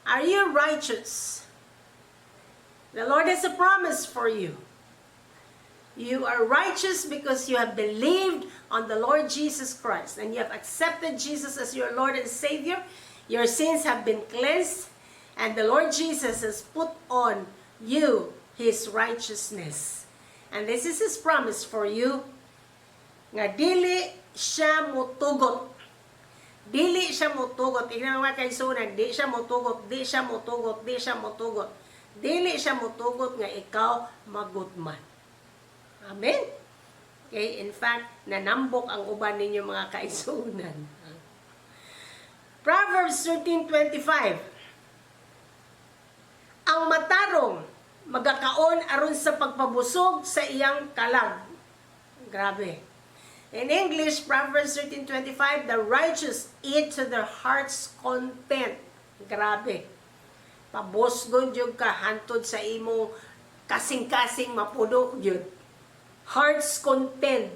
Are you righteous? The Lord has a promise for you. You are righteous because you have believed on the Lord Jesus Christ and you have accepted Jesus as your Lord and Savior. Your sins have been cleansed and the Lord Jesus has put on you His righteousness. And this is His promise for you. Nga dili siya mutugot. Dili siya mutugot. Tingnan mga kaisunan, di siya mutugot, di siya mutugot, di siya mutugot. Dili siya mutugot nga ikaw magutman. Amen? Okay, in fact, nanambok ang uban ninyo mga kaisunan. Proverbs 13:25. Ang matarong magakaon aron sa pagpabusog sa iyang kalag. Grabe. In English, Proverbs 13:25, the righteous eat to their heart's content. Grabe. Pabosgon jud ka hantod sa imong kasing-kasing mapuno jud. Heart's content.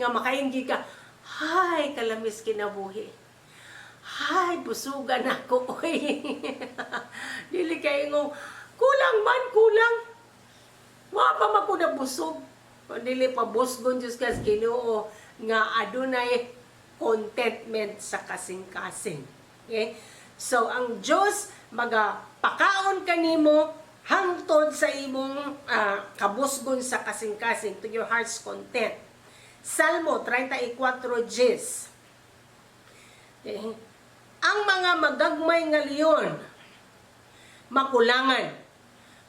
Nga makainggi ka, hay, kalamis kinabuhi. Hay, busugan ako. Dili kayo ngo, kulang man, kulang. Wa pa man ko na busog. Dili pa busgon Diyos kas Ginoo nga adunay contentment sa kasing-kasing. Okay? So, ang Diyos magapakaon kanimo hangtod sa imong kabusgon sa kasing-kasing to your heart's content. Salmo 34:10. Okay. Ang mga magagmay nga leon makulangan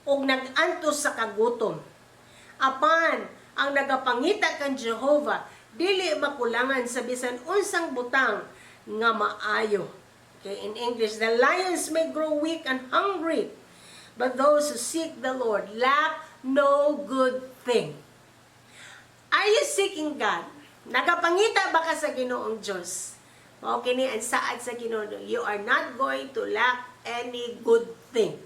ug nag-antos sa kagutom. Apan ang nagapangita kan Jehovah dili makulangan sa bisan unsang butang nga maayo. Okay, in English, the lions may grow weak and hungry, but those who seek the Lord lack no good thing. Are you seeking God? Nagapangita ba ka sa Ginoong Diyos? Okay ni ang saad sa Ginoo, you are not going to lack any good thing.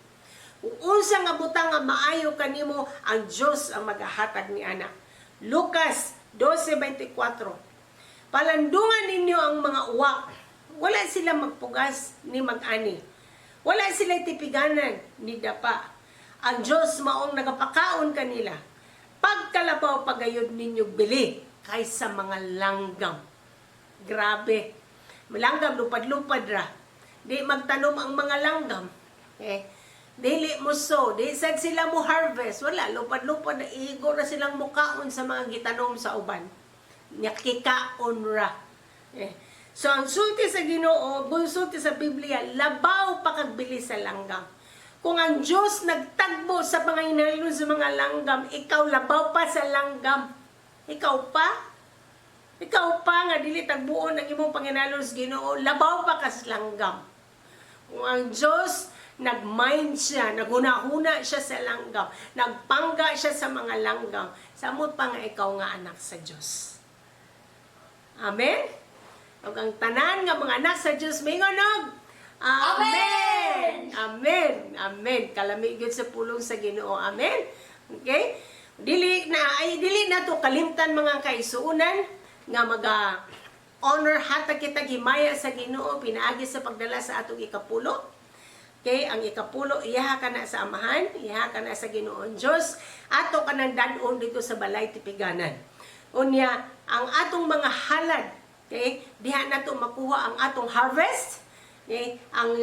Kung unsa nga butang nga maayo kanimo, ang Diyos ang magahatag ni ana. Lucas 12:24. Palandungan ninyo ang mga uwak. Wala sila magpugas ni mag-ani. Wala sila tipiganan ni dapa. Ang Diyos maong nagapakaon kanila. Pagkalabaw pagayod ninyo bili kaysa mga langgam. Grabe. Langgam lupad-lupad ra. Di magtanom ang mga langgam. Dili mo so, di sad sila mo harvest. Wala, lupad-lupad na igo na silang mukaon sa mga gitanom sa uban. Nakikaon ra. So, ang sulti sa Ginoo, sulti sa Biblia, labaw pa kagbili sa langgam. Kung ang Diyos nagtagbo sa mga hinalon sa mga langgam, ikaw labaw pa sa langgam. Ikaw pa? Ikaw pa nga dili tagbuon ang imong panginalon sa Ginoo, labaw pa ka sa langgam. Kung ang Diyos nagmind siya, naghuna-huna siya sa langgam, nagpangga siya sa mga langgam, samot pa nga ikaw nga anak sa Diyos. Amen? Ug ang tanan nga mga anak sa Diyos mingonog. Amen. Amen. Amen. Kalami gyud sa pulong sa Ginoo. Amen. Okay? Dili na to kalimtan mga kaisuunan nga honor hatag kita himaya sa Ginoo pinaagi sa pagdala sa atong ikapulo. Okay, ang ikapulo iyaha ka na sa amahan, iyaha ka na sa Ginoong Diyos, ato ka nang dadon dito sa balay tipiganan. Unya, ang atong mga halad, okay, diha na to makuha ang atong harvest. Okay, ang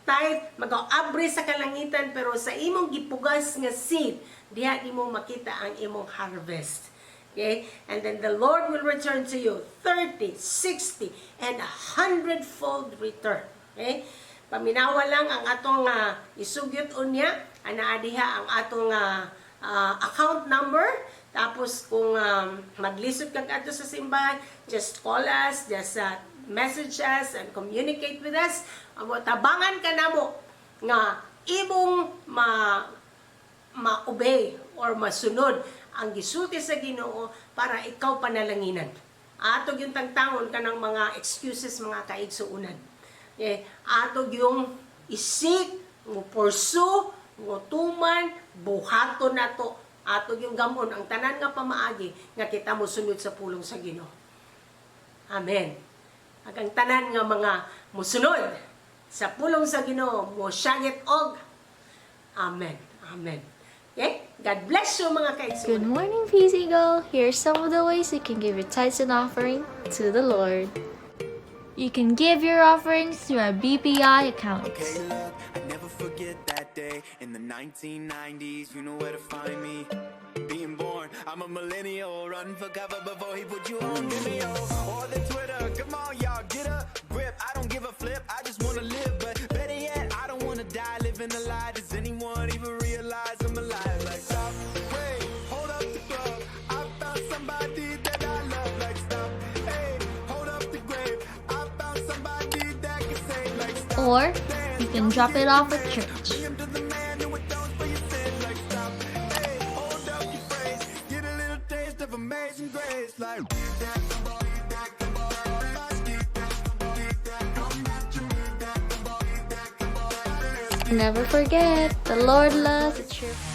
tithe mag-abri sa kalangitan pero sa imong gipugas nga seed, diha nimo makita ang imong harvest. Okay? And then the Lord will return to you 30, 60, and 100-fold return. Okay? Paminawa lang ang atong isugyot unya, anaa diha ang atong account number. Tapos kung maglisod kag ato sa simbahan, just call us, just message us and communicate with us. Tabangan ka namo nga imong ma-obey or masunod ang gisulti sa Ginoo para ikaw panalanginan. Atog yung tangtangon ka ng mga excuses mga kaigsuunan. Atog yung isik, mo pursue, mo tuman, buhaton na to. Atog yung gamon, ang tanan nga pamaagi nga kita mo sunod sa pulong sa Ginoo. Amen. Ang tanan nga mga musunod sa pulong sa Ginoo mo syagit og amen. Amen. Okay? God bless you mga kaigsunan. Good morning, Peasy Girl. Here's some of the ways you can give your tithes and offering to the Lord. You can give your offerings through our BPI account. Okay, look, I never forget that day in the 1990s. You know where to find me. Being born, I'm a millennial. Run for cover before he put you on Vimeo or the Twitter. Come on, y'all, get a grip. I don't give a flip. I just wanna live, but better yet, I don't wanna die living a lie. Does anyone even realize I'm alive? Like stop, wait, hold up the club. I found somebody that I love. Like stop, hey, hold up the grave. I found somebody that can save. Like stop. Or you can drop it off at church. Bring him to the man who atones for your sins. Like stop, hey, hold up your praise. Get a little taste of amazing grace. Like Never forget, the Lord loves a cheerful.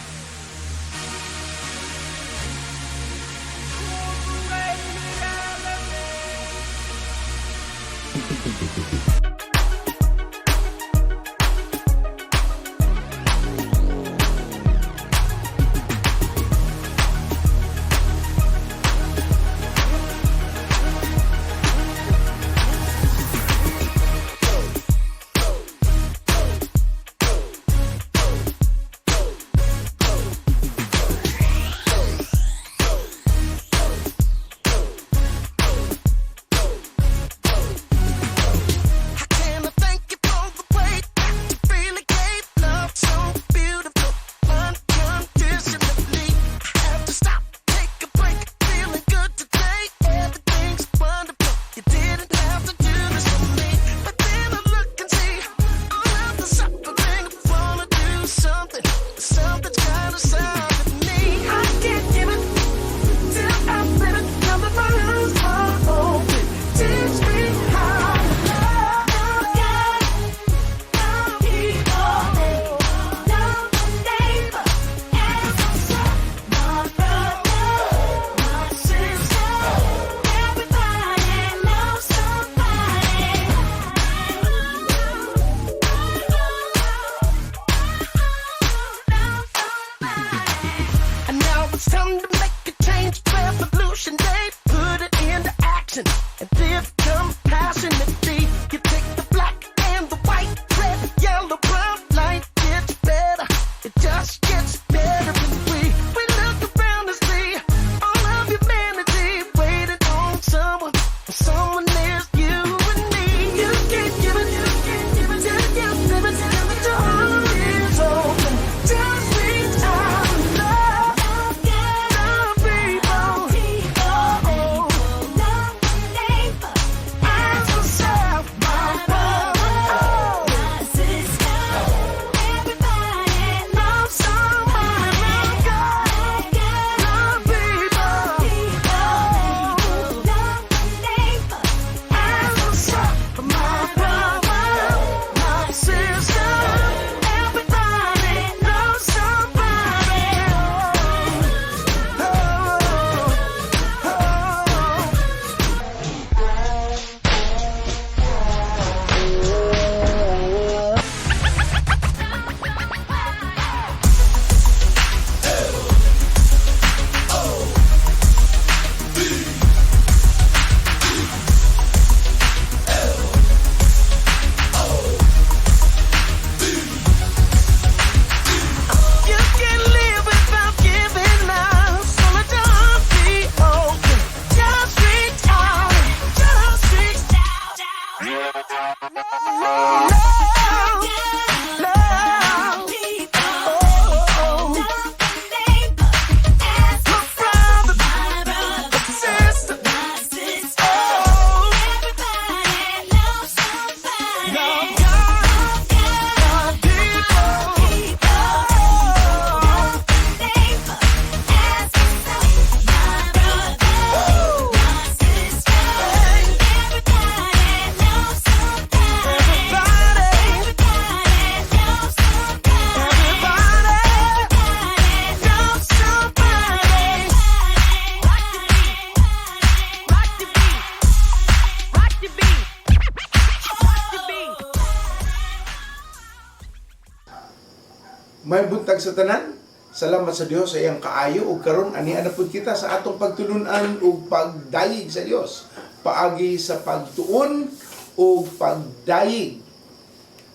May buntag sa tanan. Salamat sa Dios sa iyang kaayo ug karon ani ana pud kita sa atong pagtulun-an ug pagdayig sa Dios. Paagi sa pagtuon ug pagdayig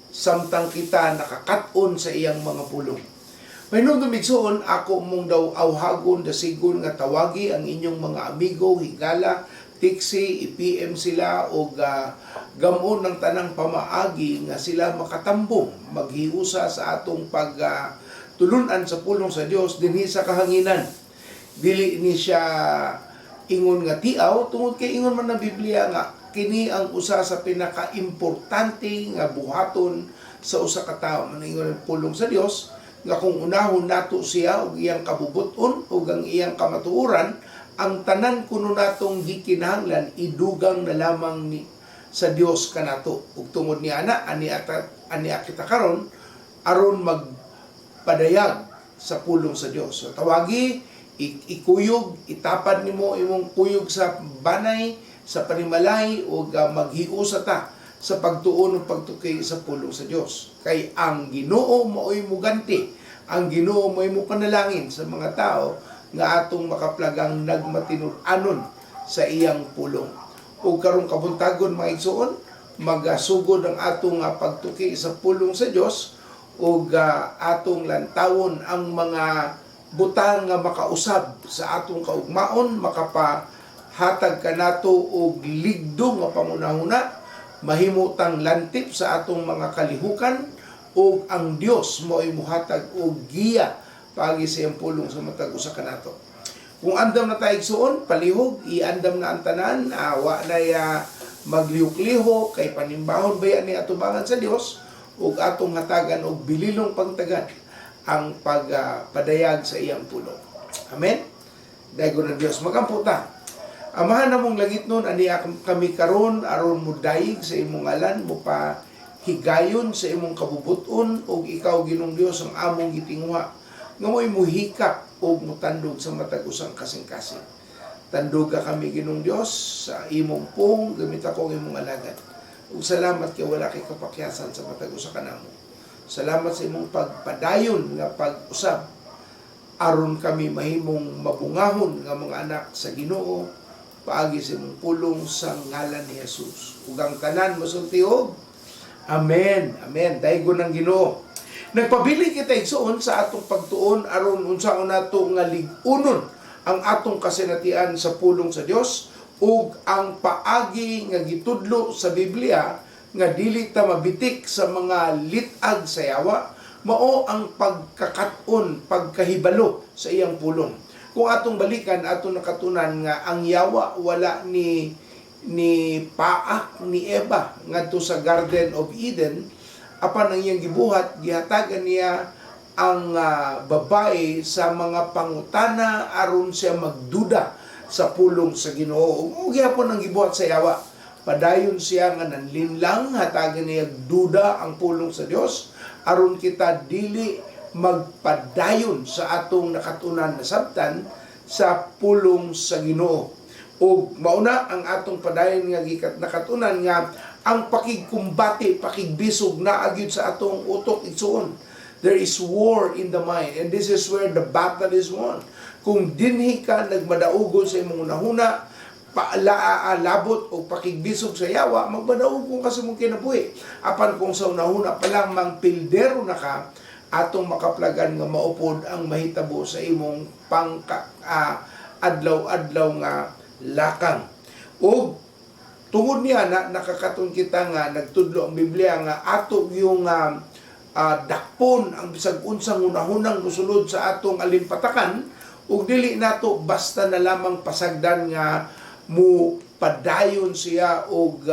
samtang kita nakakat-on sa iyang mga pulong. Mayroong dumigsoon, ako mong daw awhagon, dasigon nga tawagi ang inyong mga amigo, higala, tiksi, i-PM sila o gamon ng tanang pamaagi nga sila makatambong, maghiusa sa atong pagtulunan sa pulong sa Dios dinhi sa kahanginan. Dili ni siya ingon nga tiaw, tungod kay ingon man ng Biblia nga kini ang usa sa pinaka-importante nga buhaton sa usa ka tawo. Maningon ang pulong sa Dios nga kung unahon nato siya ug iyang kabubuton ug ang iyang kamatuoran, ang tanan kuno natong gikinahanglan idugang na lamang ni sa Dios kanato. Ug tungod ni ana ani kita karon aron magpadayag sa pulong sa Dios. So tawagi, ikuyog, itapad nimo imong kuyog sa banay, sa panimalay ug maghiusa ta sa pagtuon ug pagtukay sa pulong sa Dios. Kay ang Ginoo mao'y muganti, ang Ginoo mao'y mupanalangin sa mga tao nga atong makaplagang nagmatinud-anon sa iyang pulong. Ug karong kabuntagon mga igsoon, magasugod ang atong pagtuki sa pulong sa Dios ug atong lantawon ang mga butang nga makausab sa atong kaugmaon, makapahatag kanato og ligdo nga pangunahuna, mahimutang lantip sa atong mga kalihukan ug ang Dios mo'y muhatag og giya paagi sa iyang pulong sa matag usa kanato. Kung andam na tayo igsuon, palihog, iandam na ang tanan, wa na maglihok-lihok kay panimbahon ba yan ni atubangan sa Dios ug atong hatagan og bililong pagtagad ang pagpadayag sa iyang pulong. Amen. Dayon ng Dios magamputa. Amahan na mong langit nun, ani kami karon aron mo dayig sa imong ngalan, mo pa higayon sa imong kabubuton, o ikaw ginong Dios ang among gitinguha, nga mo'y muhikap o mutandog sa matag usang kasing-kasing. Tandog ka kami ginong Dios sa imong pong, gamit ako ang imong alagad. Ug salamat kay wala kay kapakyasan sa matag usa kanamo. Salamat sa imong pagpadayon nga pag-usab, aron kami mahimong mabungahon nga mga anak sa Ginoo, paagi sa imong pulong sa ngalan ni Jesus. Ug ang tanan mosultihog. Amen. Amen. Daygon ng Ginoo. Nagpabili kita igsuon sa atong pagtuon aron unsaon nato nga lig-unon ang atong kasinatian sa pulong sa Dios ug ang paagi nga gitudlo sa Biblia nga dili ta mabitik sa mga litag sa yawa, mao ang pagkakat-on, pagkahibalo sa iyang pulong. Kung atong balikan, atong nakatunan nga ang yawa wala ni Paak ni Eva ngadto sa Garden of Eden, apan ang iyang gibuhat, gihatagan niya ang babae sa mga pangutana aron siya magduda sa pulong sa Ginoo. Ug gyapon ang gibuhat sa yawa. Padayon siya nga nanlinlang, hatagan niya duda ang pulong sa Dios aron kita dili magpadayon sa atong nakatunan na sabtan sa pulong sa Ginoo. O mauna ang atong padayon nga nakatunan nga ang pakigkumbati, pakigbisog na agyud sa atong utok igsuon. There is war in the mind, and this is where the battle is won. Kung dinhi ka nagmadaugon sa imong unahuna, labot o pakigbisog sa yawa, magmadaugon ka sa imong kinabuhi. Apan kung sa unahuna pa lang pildero na ka, atong makaplagan nga maupod ang mahitabo sa imong adlaw-adlaw nga lakang. O tungod niya na nakakaton kita nga nagtudlo ang Biblia nga ato yung dakpon ang bisag unsang unahunang musulod sa atong alimpatakan, ug dili nato basta na lamang pasagdan nga mu padayon siya og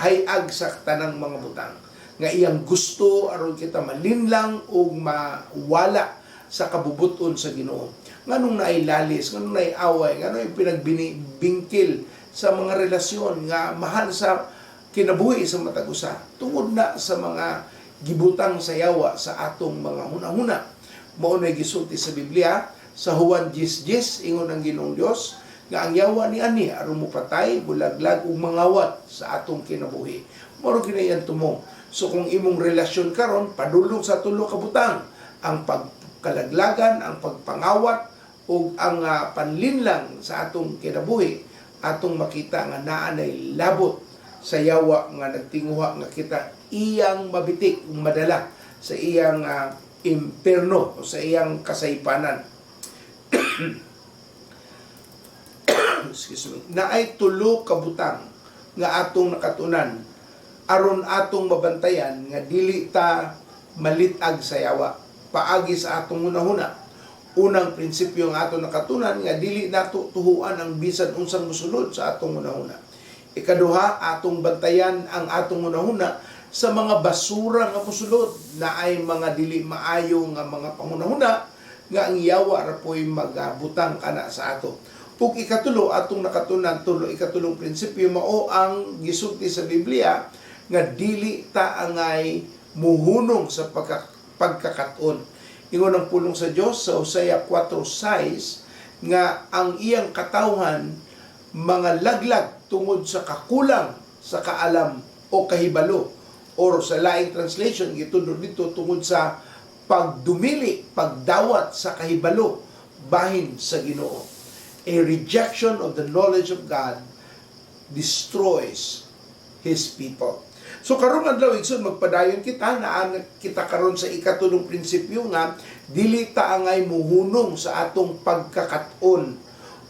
hayag sa tanang mga butang nga iyang gusto aron kita malinlang ug mawala sa kabubuton sa Ginoo. Nganong naay lalis, nganong naay away, nganong pinagbingkil sa mga relasyon nga mahal sa kinabuhi sa matag usa tungod na sa mga gibutang sa yawa sa atong mga hunahuna. Mao na gisulti sa Biblia sa Juan 10:10, ingon ang Ginoong Dios nga ang yawa ni ani aron mopatay, bulaglag ug mangawat sa atong kinabuhi. Mao ginayan tumong. So kung imong relasyon karon padulong sa tulo ka butang, ang pagkalaglagan, ang pagpangawat, ug ang panlinlang sa atong kinabuhi, atong makita nga naanay labot sa yawa nga nagtinguha nga kita iyang mabitik, madala sa iyang imperno o sa iyang kasaypanan. Excuse me. Naay tulo ka butang nga atong nakatunan aron atong mabantayan nga dili ta malitag sa yawa paagi sa atong hunahuna. Unang prinsipyo nga atong nakatunan nga dili nato tuhuan ang bisan unsang mosulod sa atong hunahuna. Ikaduha, atong bantayan ang atong hunahuna sa mga basura nga mosulod na ay mga dili maayo nga mga panghunahuna nga ang yawa ra po'y magbutang kana sa ato. Ug ikatulo, atong nakatunan ikatulong prinsipyo mao ang gisulti sa Biblia nga dili ta angay muhunong sa pagkakaton. Ingon ang pulong sa Dios sa Hosea 4:6 nga ang iyang katawhan mga laglag tungod sa kakulang sa kaalam o kahibalo, or sa laing translation gitudlo dito tungod sa pagdumili, pagdawat sa kahibalo bahin sa Ginoo. A rejection of the knowledge of God destroys His people. So karong adlaw igsoon magpadayon kita kita karon sa ikatulong prinsipyo nga dili ta angay muhunong sa atong pagkakaton,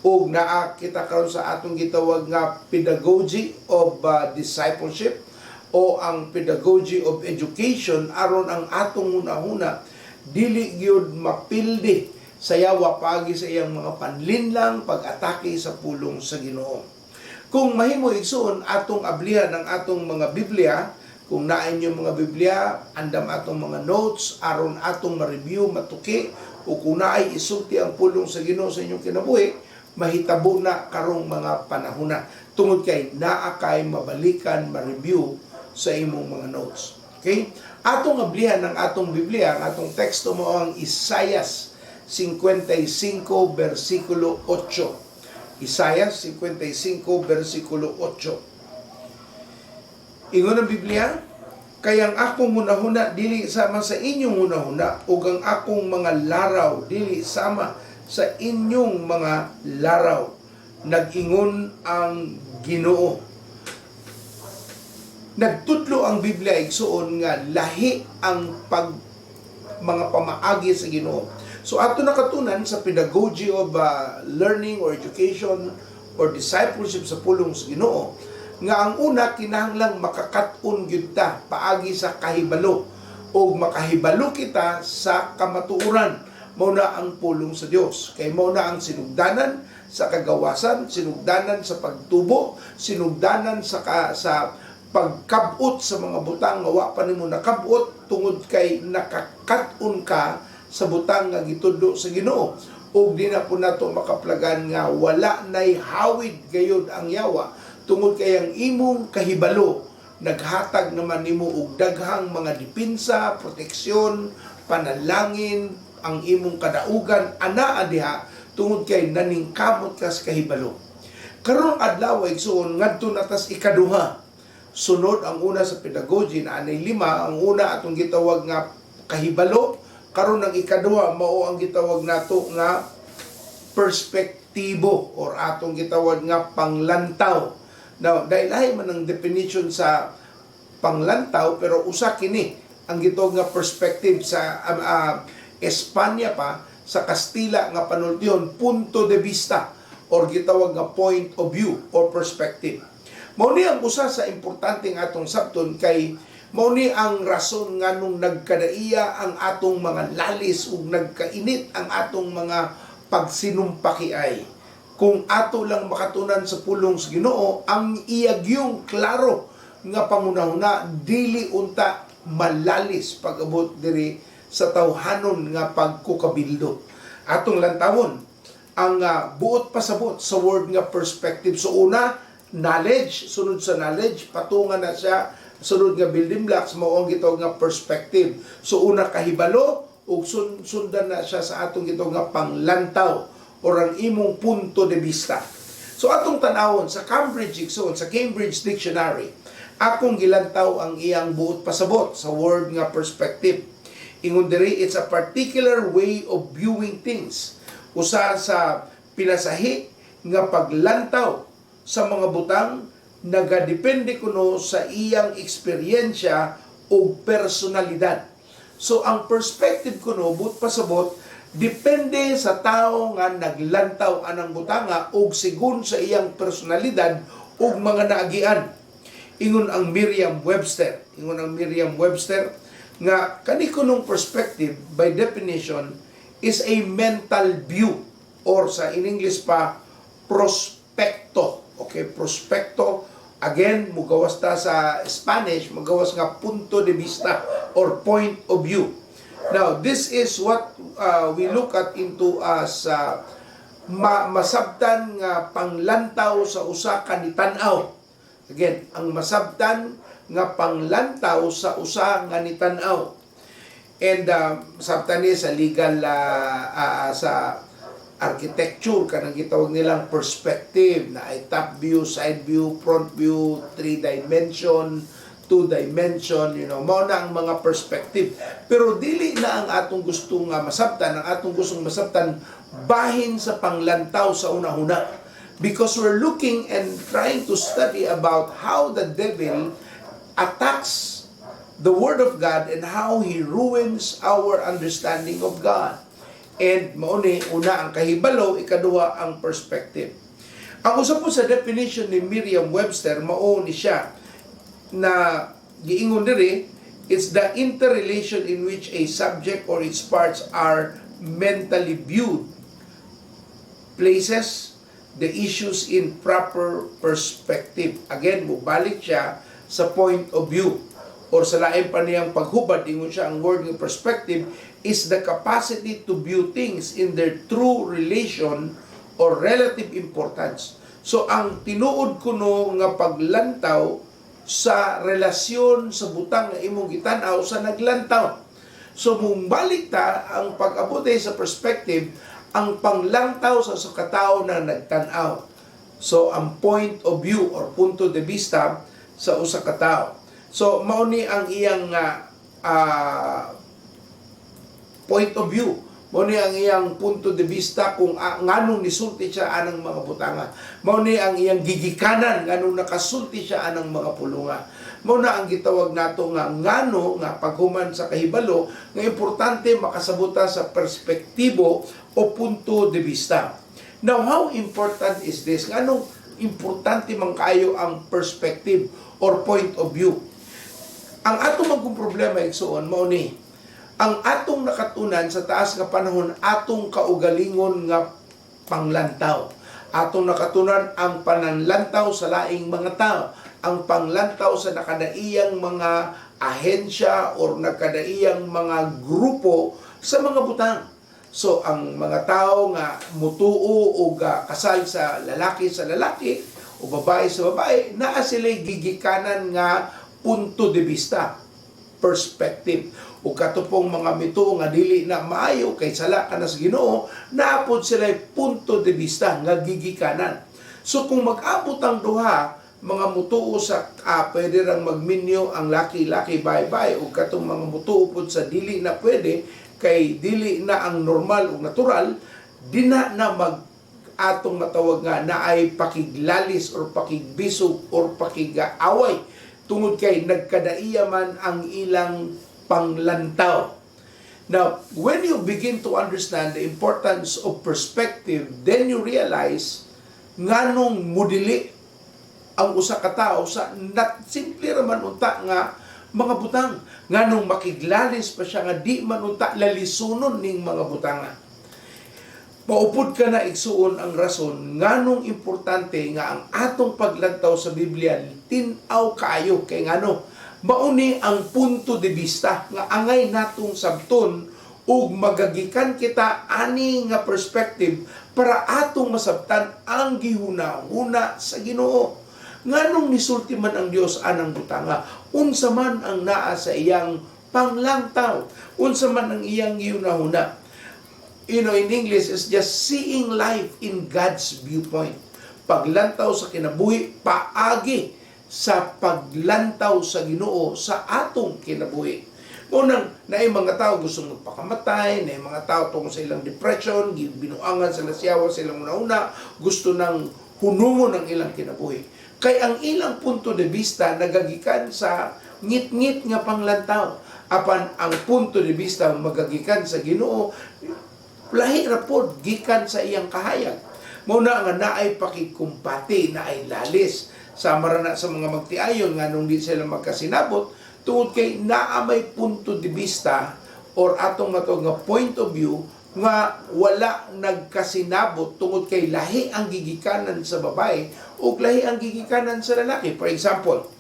ug naa kita karon sa atong gitawag nga pedagogy of discipleship o ang pedagogy of education aron ang atong hunahuna dili gyud mapildi sa yawa paagi sa iyang mga panlinlang pag-atake sa pulong sa Ginoo. Kung mahimo igsoon atong ablihan ang atong mga Biblia, kung naa inyong mga Biblia, andam atong mga notes aron atong ma-review, matuki, o kung naay isulti ang pulong sa Ginoo sa inyong kinabuhi, mahitabo na karong mga panahona. Tungod kay naa kay mabalikan, ma-review sa imong mga notes. Okay? Atong ablihan ang atong Biblia, ang atong teksto mo ang Isaias 55 versikulo 8. Isaias 55 versikulo 8. Ingon ang Biblia, kayang akong hunahuna dili sama sa inyong hunahuna, ug ang akong mga laraw dili sama sa inyong mga laraw. Nag-ingon ang Ginoo. Nagtutlo ang Biblia igsuon nga lahi ang mga pamaagi sa Ginoo. So ato nakatunan sa pedagogy of learning or education or discipleship sa pulong sa Ginoo nga ang una kinahanglang makakat-on gyud ta paagi sa kahibalo o makahibalo kita sa kamatuoran. Mao na ang pulong sa Dios, kay mao na ang sinugdanan sa kagawasan, sinugdanan sa pagtubo, sinugdanan sa pagkabot sa mga butang nga wa pa nimo nakabot tungod kay nakakat-on ka sa butang nga gitudlo sa Ginoo. Ug di na po nato makaplagan nga wala nay hawid gayud ang yawa tungod kay ang imong kahibalo naghatag naman nimo og daghang mga depensa, proteksyon, panalangin, ang imong kadaugan anaa diha tungod kay naningkamot ka sa kahibalo. Karon adlaw igsoon ngadto natas ikaduha. Sunod ang una sa pedagogy na anay 5, ang una atong gitawag nga kahibalo. Karon ang ikaduha mao ang gitawag nato nga perspektibo or atong gitawag nga panglantaw. Now, dahil man ang definition sa panglantaw pero usa kini ang gitawag nga perspective sa Espanya pa sa Kastila nga panultihon punto de vista or gitawag nga point of view or perspective. Mao ni ang usa sa importante nga atong sabton kay mao ni ang rason nga nung nagkadaiya ang atong mga lalis ug nagkainit ang atong mga pagsinumpakiay. Kung ato lang makatunan sa pulong sa Ginoo, ang iyagyong klaro nga pangunahuna dili unta malalis pag-abot diri sa tawhanon nga pagkukabildo. Atong lantawon ang buot pasabot sa word nga perspective. So una, knowledge, sunod sa knowledge, patungan na siya sunod nga building blocks mao ang gitawag nga perspective. So una kahibalo ug sundan na siya sa atong gitawag nga panglantaw or ang imong punto de vista. So atong tanawon sa Cambridge Dictionary, akong gilantaw ang iyang buot pasabot sa word nga perspective. Ingon diri, it's a particular way of viewing things. Usa sa pinasahi nga paglantaw sa mga butang nagadepende kuno sa iyang eksperyensya o personalidad. So ang perspective kuno but pasabot depende sa tao nga naglantaw anang butanga og sigun sa iyang personalidad ug mga naagian. Ingon ang Merriam-Webster nga kani kunong perspective by definition is a mental view or sa in English pa prospecto. Okay, prospecto again mugawas ta sa Spanish, mugawas nga punto de vista or point of view. Now, this is what we look at into as masabtan nga panglantaw sa usa ka nitanaw. Again, ang masabtan nga panglantaw sa usa nga nitanaw. And masabtan ni sa legal sa architecture kanang gitawag nilang perspective na ay top view, side view, front view, 3 dimension, 2 dimension, mao na ang mga perspective. Pero dili na ang atong gusto nga masabtan, ang atong gustong masabtan bahin sa panglantaw sa una-una. Because we're looking and trying to study about how the devil attacks the Word of God and how he ruins our understanding of God. And mauni, una ang kahibalo, ikaduha ang perspective. Ang usa po sa definition ni Merriam-Webster, mao ni siya na giingon diri, it's the interrelation in which a subject or its parts are mentally viewed, places the issues in proper perspective. Again, mubalik siya sa point of view or sa lain pa niyang paghubad, ingon siya ang word ng perspective is the capacity to view things in their true relation or relative importance. So ang tinuod kuno nga paglantaw sa relasyon sa butang nga imong gitan-aw sa naglantaw. So mong balik ta ang pag-abot sa perspective, ang panglantaw sa katao na nagtan-aw. So ang point of view or punto de vista sa usa ka tawo. So mao ni ang iyang point of view. Mao ni ang iyang punto de vista kung nganong nisulti siya anang mga butanga. Mao ni ang iyang gigikanan nganong nakasulti siya anang mga pulunga. Mao na ang gitawag nato nga ngano nga paghuman sa kahibalo nga importante makasabuta sa perspektibo o punto de vista. Now, how important is this? Nganong importante man kaayo ang perspective or point of view? Ang atong magkong problema igsuon mao ni ang atong nakatunan sa taas nga panahon atong kaugalingon nga panglantaw. Atong nakatunan ang pananlantaw sa laing mga tao, ang panglantaw sa nakadaiyang mga ahensya or nakadaiyang mga grupo sa mga butang. So ang mga tao nga mutuo o kasal sa lalaki o babae sa babae, naa sila'y gigikanan nga punto de vista, perspective. O katupong mga mituo nga dili na maayo kay sala ka na sa Ginoo, naapod sila'y punto de vista nga gigikanan. So kung mag-abot ang duha, mga mutuo sa pwede rang magminyo ang laki-laki bye-bye o katong mga mutuo pod sa dili na pwede kay dili na ang normal o natural, di na mag atong matawag nga na ay pakiglalis or pakigbisog or pakigaaway tungod kay nagkadaiya man ang ilang panglantaw. Now, when you begin to understand the importance of perspective, then you realize nganong mudili ang usa ka tawo sa simple raman unta nga mga butang, nganong makiglalis pa siya nga di man unta lalisunon ning mga butanga. Paupod ka na igsuon ang rason nganong importante nga ang atong paglantaw sa Biblia tin-aw kaayo kay ngano mauni ang punto de vista nga angay natong sabton ug magagikan kita ani nga perspective para atong masabtan ang gihuna-huna sa Ginoo. Nganong nisulti man ang Dios anang butanga, unsa man ang naa sa iyang panglantaw, unsa man ang iyang gihuna-huna. In English, is just seeing life in God's viewpoint. Paglantaw sa kinabuhi, paagi sa paglantaw sa Ginoo sa atong kinabuhi. Unang, na mga tao gusto magpakamatay, na mga tao tungkol sa ilang depression, binuangan sa lasyawa sa ilang una-una, gusto nang hunungon ang ilang kinabuhi. Kay ang ilang punto de vista nagagikan sa ngit-ngit nga panglantaw. Apan ang punto de vista magagikan sa Ginoo, lahi ra pod gikan sa iyang kahayag. Muna nga naay pakikumpati, naay lalis sa marana sa mga magtiayon nga nung di sila magkasinabot tungod kay naamay punto de vista or atong nga point of view nga wala nagkasinabot tungod kay lahi ang gigikanan sa babae o lahi ang gigikanan sa lalaki. For example,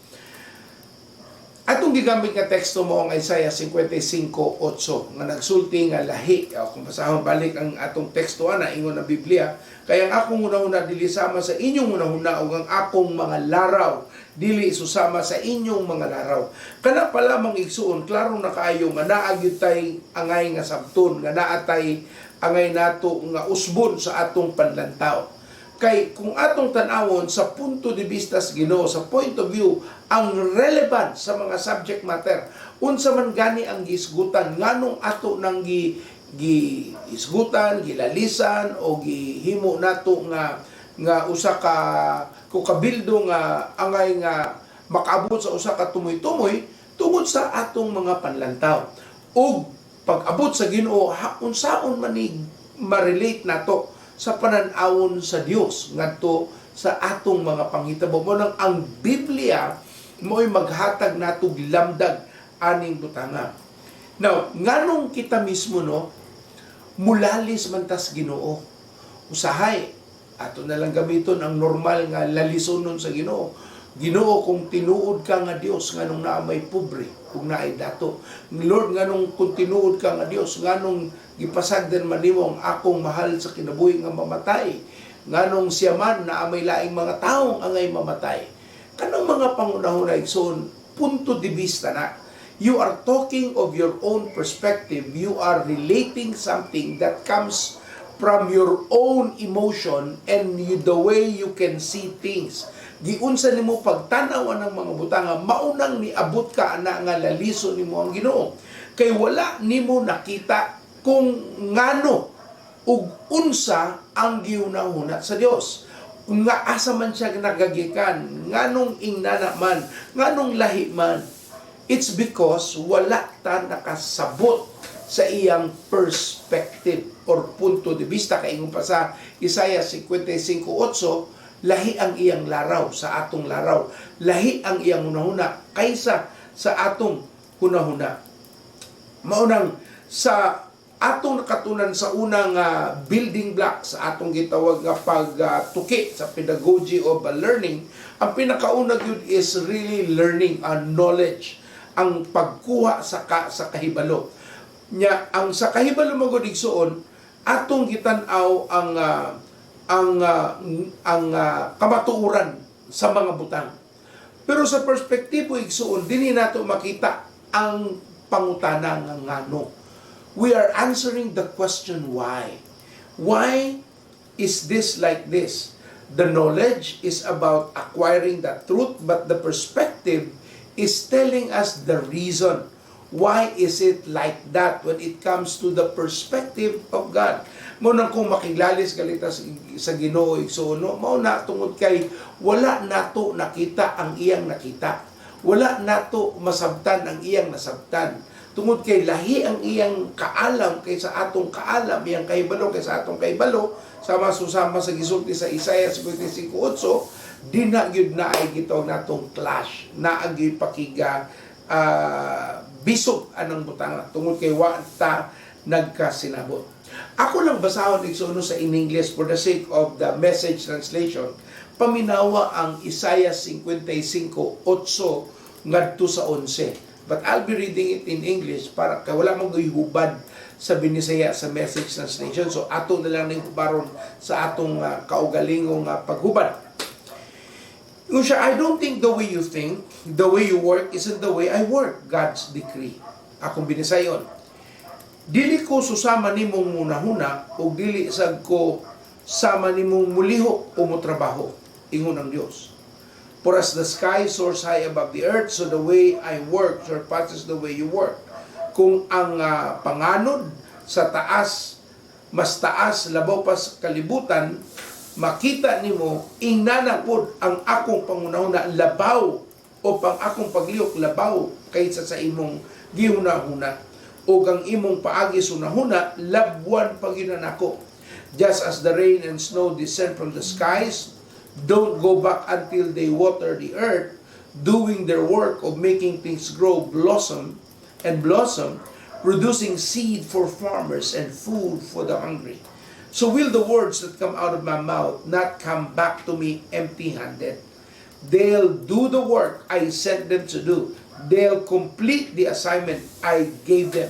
atong gigamit nga teksto mo ang Isaiah 55:8 nga nagsulti nga lahi. Kung basahon balik ang atong teksto ana ingon na Biblia, kaya ang akong hunahuna dili sama sa inyong hunahuna ug ang akong mga laraw dili susama sa inyong mga laraw. Kana pala mang igsuon klaro na kaayo nga naa gyud tay angay nga sabton, nga naa tay angay nato nga usbon sa atong panlantaw. Kay kung atong tan-awon sa punto de vista sa Ginoo, sa point of view, ang relevant sa mga subject matter, unsa man gani ang gisgutan nganong ato nang gisgutan, gilalisan o gihimo nato nga usa ka kabildo nga angay nga makaabot sa usa ka tumoy-tumoy tungod sa atong mga panlantaw. Ug pag-abot sa Ginoo, unsaon man ni ma-relate nato sa panan-awon sa Dios ngadto sa atong mga panghitabo. Mo nang ang Biblia mo'y maghatag nato lamdag aning butanga. Now, nganong kita mismo mulalis man tas Ginoo. Usahay ato na lang gamiton ang normal nga lalisonon sa Ginoo. Ginoo, kung tinuod ka nga Dios nganong naa may pobre kung naay dato. Lord, nganong kung tinuod ka nga Dios nganong gipasagdan man nimo ang akong mahal sa kinabuhi nga mamatay, nganong siya man na may laing mga taong angay mamatay. Kanang mga pangunahon igsoon, punto de vista na. You are talking of your own perspective. You are relating something that comes from your own emotion and the way you can see things. Giunsa nimo pagtanaw ng mga butanga, maunang niabot ka ana nga laliso nimo ang Ginoo. Kay wala nimo nakita kung ngano ug unsa ang giunahuna sa Dios. Nga asa man siya nagagikan, nganong ingnana man, nganong lahi man. It's because wala ta nakasabot sa iyang perspective or punto de vista. Kay ingon pa sa Isaiah 55:8, lahi ang iyang laraw sa atong laraw. Lahi ang iyang hunahuna kaysa sa atong hunahuna. Maunang sa atong nakatunan sa unang building block sa atong gitawag nga pagtuki sa pedagogy of learning, ang pinakauna gyud is really learning and knowledge, ang pagkuha sa kahibalo. Nya ang sa kahibalo magud igsuon atong gitan-aw ang kamatuoran sa mga butang. Pero sa perspektibo igsuon dinhi nato makita ang pangutana nga ngano. We are answering the question why. Why is this like this? The knowledge is about acquiring the truth, but the perspective is telling us the reason. Why is it like that when it comes to the perspective of God? Muna kung makilalis galita sa Ginoo igsuon, mao na tungod kay wala nato nakita ang iyang nakita. Wala nato masabtan ang iyang nasabtan. Tungod kay lahi ang iyang kaalam kaysa atong kaalam, iyang kahibalo kaysa atong kahibalo, sama-susama sa gisulti sa Isaiah 55:8, di na gyud na ay gitaw natong clash, na agi pakiga bisog anang butanga tungod kay wa ta nagkasinabot. Ako lang basahon igsuno sa in English for the sake of the Message translation. Paminawa ang Isaiah 55:8 ngadto sa 11. But I'll be reading it in English para kay wala mong gihubad sa Binisaya sa Message translation. So ato na lang ning hubaron sa atong kaugalingong paghubad. I don't think the way you think, the way you work isn't the way I work. God's decree. Akong Binisayon. Dili ko susama nimong munahuna o dili sad ko sama nimong muliho o motrabaho. Ingon ang Dios. For as the sky soars high above the earth, so the way I work surpasses the way you work. kung ang panganod sa taas, mas taas, labaw pa sa kalibutan, makita nimo ingnanapod ang akong pangunahuna labaw o pang akong paglihok labaw kaysa sa imong gihuna-huna o ang imong paagi sunahuna labwan paginanako. Just as the rain and snow descend from the skies, don't go back until they water the earth, doing their work of making things grow, blossom, producing seed for farmers and food for the hungry. So will the words that come out of my mouth not come back to me empty-handed. They'll do the work I sent them to do. They'll complete the assignment I gave them.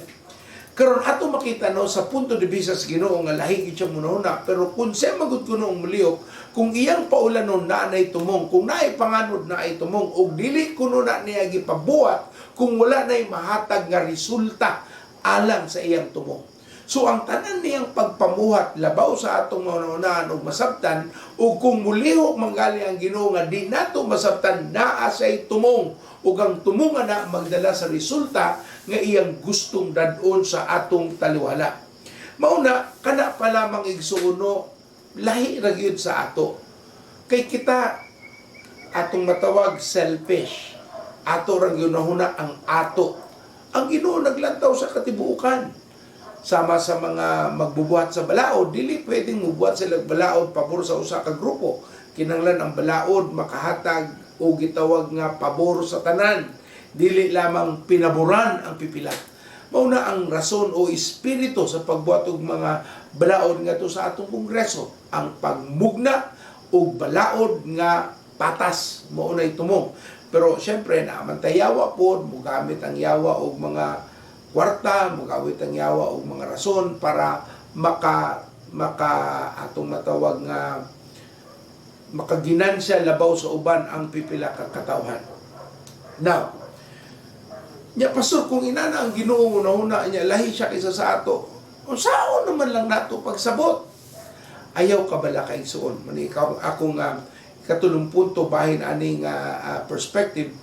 Karon ato makita no sa punto de vista sa Ginoo nga lahi gyud siya munahuna, pero kung siya magud kuno ang muliyok, kung iyang paulanon na nay tumong, kung naay panganod na ay tumong og dili kuno na niya gipabuhat, kung wala nay mahatag nga resulta alang sa iyang tumong. So ang tanan niyang pagpamuhat labaw sa atong maunaunahan og masabtan, ug kung mulihok manggali ang Ginoo nga di nato masabtan naa say tumong, ug ang tumong na magdala sa resulta nga iyang gustong dadon sa atong taliwala. Mauna kana pa lamang igsuono lahi ra gyud sa ato. Kay kita atong matawag selfish. Ato ra ginahuna ang ato. Ang Ginoo naglantaw sa katibuukan. Sama sa mga magbubuhat sa balaod, dili pwedeng mubuhat sila balaod pabor sa usa ka grupo. Kinahanglan ang balaod makahatag o gitawag nga pabor sa tanan, dili lamang pinaboran ang pipila. Mauna ang rason o espiritu sa pagbuhat og mga balaod nga to sa atong kongreso, ang pagmugna og balaod nga patas maunay tumong. Pero syempre naamantay yawa pod, mugamit ang yawa og mga kwarta, mugamit ang yawa og mga rason para maka atong matawag nga makaginansya labaw sa uban ang pipila ka katawhan. Now, nya pastor, kung inana ang Ginoo una niya lahi siya kaysa sa ato, unsaon naman lang nato pagsabot? Ayaw ka bala kay suon. Mani ikaw akong katulong punto bahin aning perspective.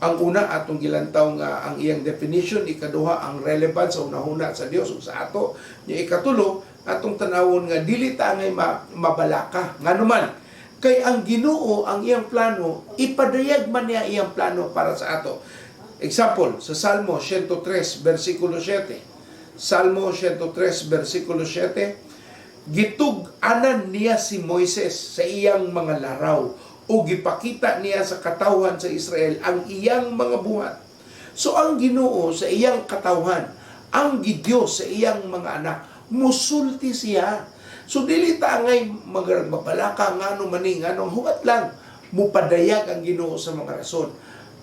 Ang una atong gilantaw nga ang iyang definition, ikaduha ang relevance sa unahuna sa Dios ug sa ato. Nya ikatulo atong tanawon nga dili ta ngay mabalaka nganuman. Kay ang Ginoo ang iyang plano, ipadayag man niya iyang plano para sa ato. Example, sa Salmo 103, versikulo 7. Salmo 103, versikulo 7. Gitug-anan niya si Moises sa iyang mga laraw o gipakita niya sa katawhan sa Israel ang iyang mga buhat. So ang Ginoo sa iyang katawhan, ang Gidios sa iyang mga anak, musulti siya. So dili ta ngay magbalaka ngano maning anong huwat lang mupadayag ang Ginoo sa mga rason.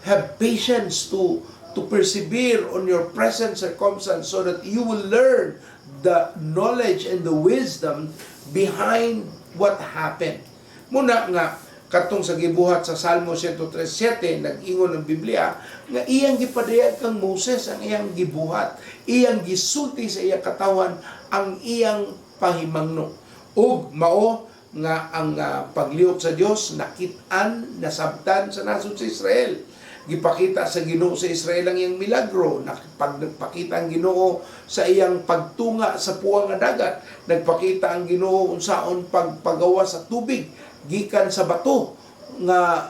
Have patience to persevere on your present circumstance so that you will learn the knowledge and the wisdom behind what happened. Muna nga katong sa gibuhat sa Salmo 103:7 nag-ingon ng Biblia nga iyang gipadayag kang Moses ang iyang gibuhat, iyang gisulti sa iyang katawan ang iyang pahimangno. Ug mao nga ang paglihok sa Dios nakit-an, nasabtan sa nasod sa Israel. Gipakita sa Ginoo sa Israel ang iyang milagro. Nagpakita ang Ginoo sa iyang pagtunga sa puwang nga dagat. Nagpakita ang Ginoo unsaon pagpagawa sa tubig gikan sa bato nga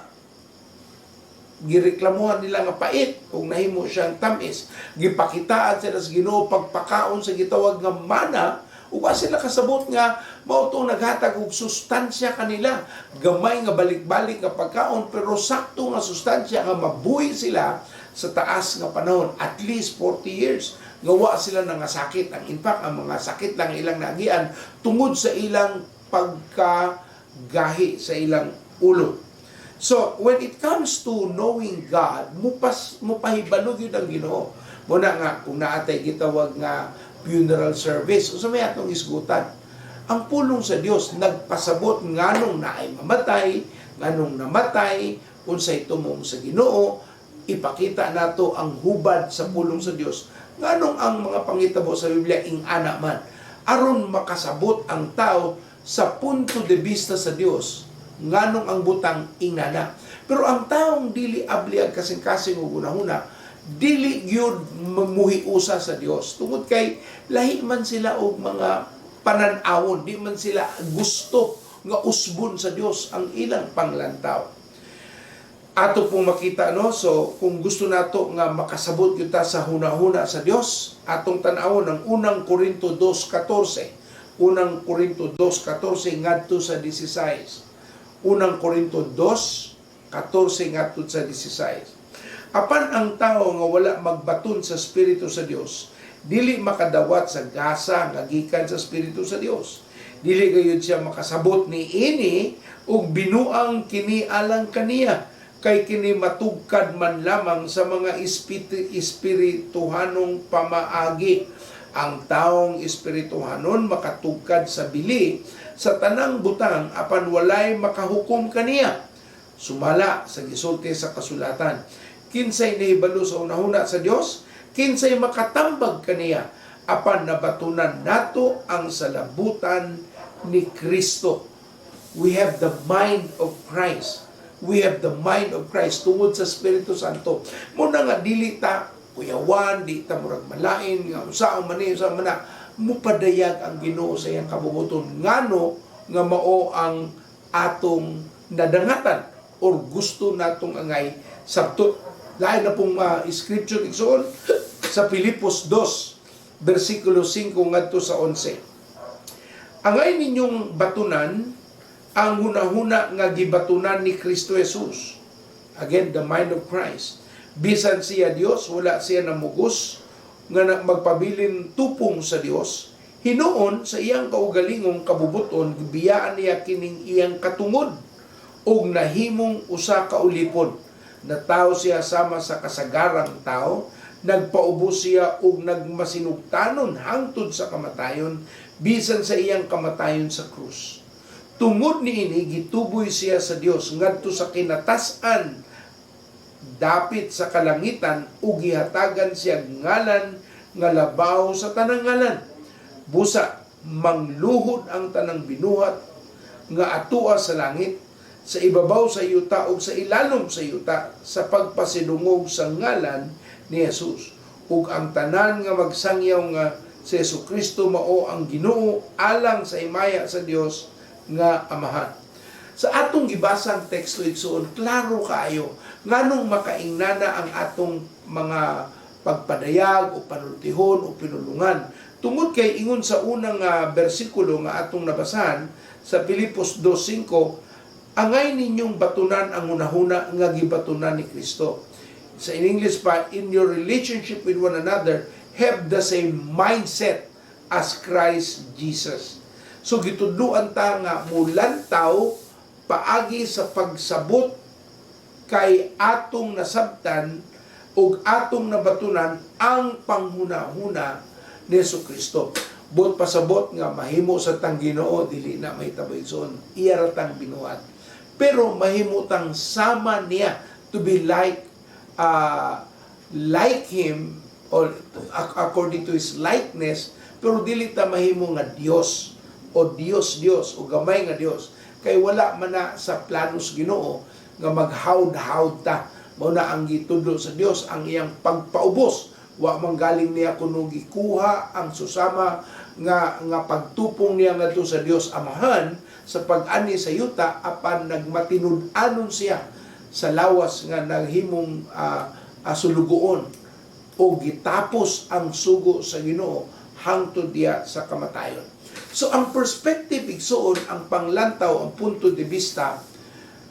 gireklamuhan nila nga pait kung nahimo siyang tamis. Gipakitaan sila sa Ginoo pagpakaon sa gitawag nga mana. Uwa sila kasabot nga mao to naghatag og sustansya kanila, gamay nga balik-balik nga pagkaon pero sakto nga sustansya nga mabuhi sila sa taas nga panahon, at least 40 years gawa sila nga sakit. Ang in fact ang mga sakit lang ilang nagian tungod sa ilang pagkagahi sa ilang ulo. So when it comes to knowing God, mupahibalo gyud ang Ginoo. Muna nga kung naatay gitawag nga funeral service, o sa may atong isgutan, ang pulong sa Dios nagpasabot nganong naay mamatay, nganong namatay, unsay tumong sa Ginoo, ipakita nato ang hubad sa pulong sa Dios. Nganong ang mga pangitabo sa Biblia ing-ana man, aron makasabot ang tao sa punto de vista sa Dios, nganong ang butang ingana. Pero ang taong dili abliag kasing-kasing ug unahuna, dili gyud muhiusa sa Dios. Tungod kay lahi man sila og mga panan-awon, di man sila gusto nga usbon sa Dios ang ilang panglantaw. Ato pong makita, no? So kung gusto nato nga makasabot kita sa hunahuna sa Dios, atong tan-awon ang unang Korinto 2:14. Unang Korinto 2:14 ngadto sa 16. Unang Korinto 2:14 ngadto sa 16. Apan ang tao nga wala magbaton sa Espiritu sa Dios, dili makadawat sa gasa nga gikan sa Espiritu sa Dios. Dili gayud siya makasabot ni ini ug binuang kini alang kaniya, kay kini matugkad man lamang sa mga espirituhanong pamaagi. Ang taong espirituhanon makatugkad sa bili sa tanang butang apan walay makahukom kaniya. Sumala sa gisulti sa kasulatan, kinsay nahibalo sa unahuna sa Dios, kinsay makatambag kaniya, apan nabatunan nato ang salabutan ni Kristo. We have the mind of Christ. We have the mind of Christ tungod sa Espiritu Santo. Muna nga dili ta kuyawan, di ta murag malain, nga usaang mani, usaang mana, mupadayag ang Ginoo sa iyang kabubuton. Ngano nga mao ang atong nadangatan or gusto natong angay sabto. Lain na pong scripture igsoon sa Filipos 2, versikulo 5 ngadto sa 11. Angay ninyong batunan ang hunahuna nga gibatunan ni Kristo Jesus. Again, the mind of Christ. Bisan siya Dios, wala siya namugos nga magpabilin tupong sa Dios. Hinuon sa iyang kaugalingong kabubuton, biyaan niya kining iyang katungod ug nahimong usa ka ulipon. Natawo siya sama sa kasagarang tao, nagpaubos siya ug nagmasinugtanon hangtod sa kamatayon, bisan sa iyang kamatayon sa krus. Tungod niini gituboy siya sa Dios ngadto sa kinatasan, dapit sa kalangitan, ug gihatagan siya ngalan nga labaw sa tanang ngalan. Busa mangluhod ang tanang binuhat nga atua sa langit, sa ibabaw sa yuta ug sa ilalom sa yuta, sa pagpasidungog sa ngalan ni Jesus. Ug ang tanan nga magsangyaw nga si Jesucristo mao ang Ginoo alang sa himaya sa Dios nga Amahan. Sa atong gibasang teksto igsoon, klaro kaayo nganong makaingnana ang atong mga pagpadayag o panultihon o pinulungan. Tungod kay ingon sa unang bersikulo nga atong nabasahan sa Filipos 2:5, angay ninyong batunan ang hunahuna nga gibatunan ni Kristo. Sa in English pa, in your relationship with one another, have the same mindset as Christ Jesus. So gitudluan ta nga mulantaw paagi sa pagsabot kay atong nasabtan ug atong nabatunan ang panghuna-huna ni Jesucristo. Bot pasabot nga mahimo sa tang Ginoo dili na mahitabo igsoon, iya ra tang binuhat. Pero mahimo tang sama niya to be like him or according to his likeness, pero dili ta mahimo nga Dios o Dios o gamay nga Dios. Kay wala man na sa planos Ginoo nga maghawd-hawd ta. Mao na ang gitudlo sa Dios ang iyang pagpaubos. Wa man galing niya kuno gikuha ang susama nga pagtupong niya ngadto sa Dios Amahan sa pag-ani sa yuta, apan nagmatinud-anon siya sa lawas nga naghimong sulugoon o gitapos ang sugo sa Ginoo hangtod diya sa kamatayon. So ang perspective igsoon, ang panglantaw, ang punto de vista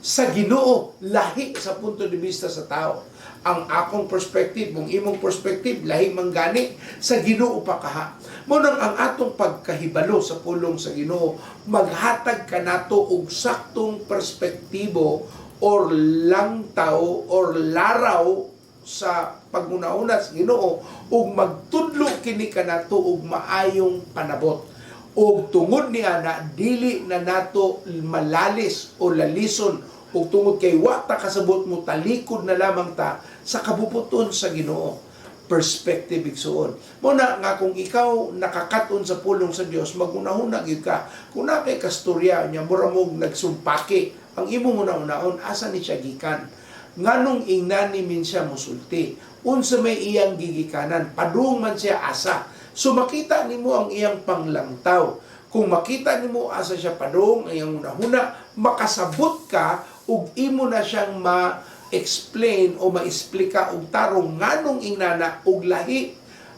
sa Ginoo, lahi sa punto de vista sa tao. Ang akong perspective, ang imong perspective, lahi manggani sa Ginoo pa kaha. Munang ang atong pagkahibalo sa pulong sa Ginoo, maghatag kanato og saktong perspektibo or langtaw or laraw sa pagmunauna sa Ginoo ug magtudlo kini kanato og maayong panabot. O tungod niya na dili na nato malalis o lalison o tungod kay wa ta kasabot mo talikod na lamang ta sa kabubuton sa Ginoo. Perspective igsoon. Muna nga kung ikaw nakakaton sa pulong sa Dios, magunahuna gyud ka. Kung na kay kastorya nya mura mo nagsumpaki, ang imong una-unaon asa ni siya gikan. Nganong ingnani min siya musulti unsa may iyang gigikanan, padung man siya asa. So makita nimo ang iyang panglangtaw. Kung makita nimo asa siya padung, ang iyang hunahuna, makasabot ka ug imo na siyang ma-explain o ma-explika og tarong nganong inana og lahi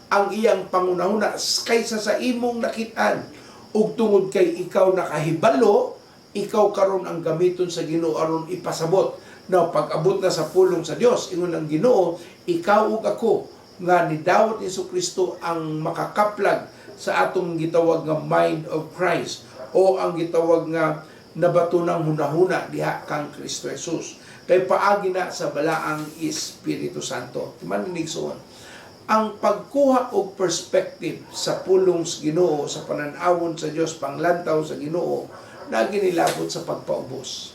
ang iyang pangunahuna kaysa sa imong nakitaan. Ug tungod kay ikaw nakahibalo, ikaw karon ang gamiton sa Ginoo aron ipasabot. Now, pag-abot na sa pulong sa Dios, ingon ang Ginoo, ikaw ug ako nga ni Dawat Jesucristo ang makakaplag sa atong gitawag nga mind of Christ o ang gitawag nga nabatunang hunahuna diha kang Kristo Jesus. Kay paagi na sa balaang Espiritu Santo. Manigsoon. Ang pagkuha og perspective sa pulong sa Ginoo, sa panan-awon sa Dios, panglantaw sa Ginoo, na ginilabot sa pagpaubos.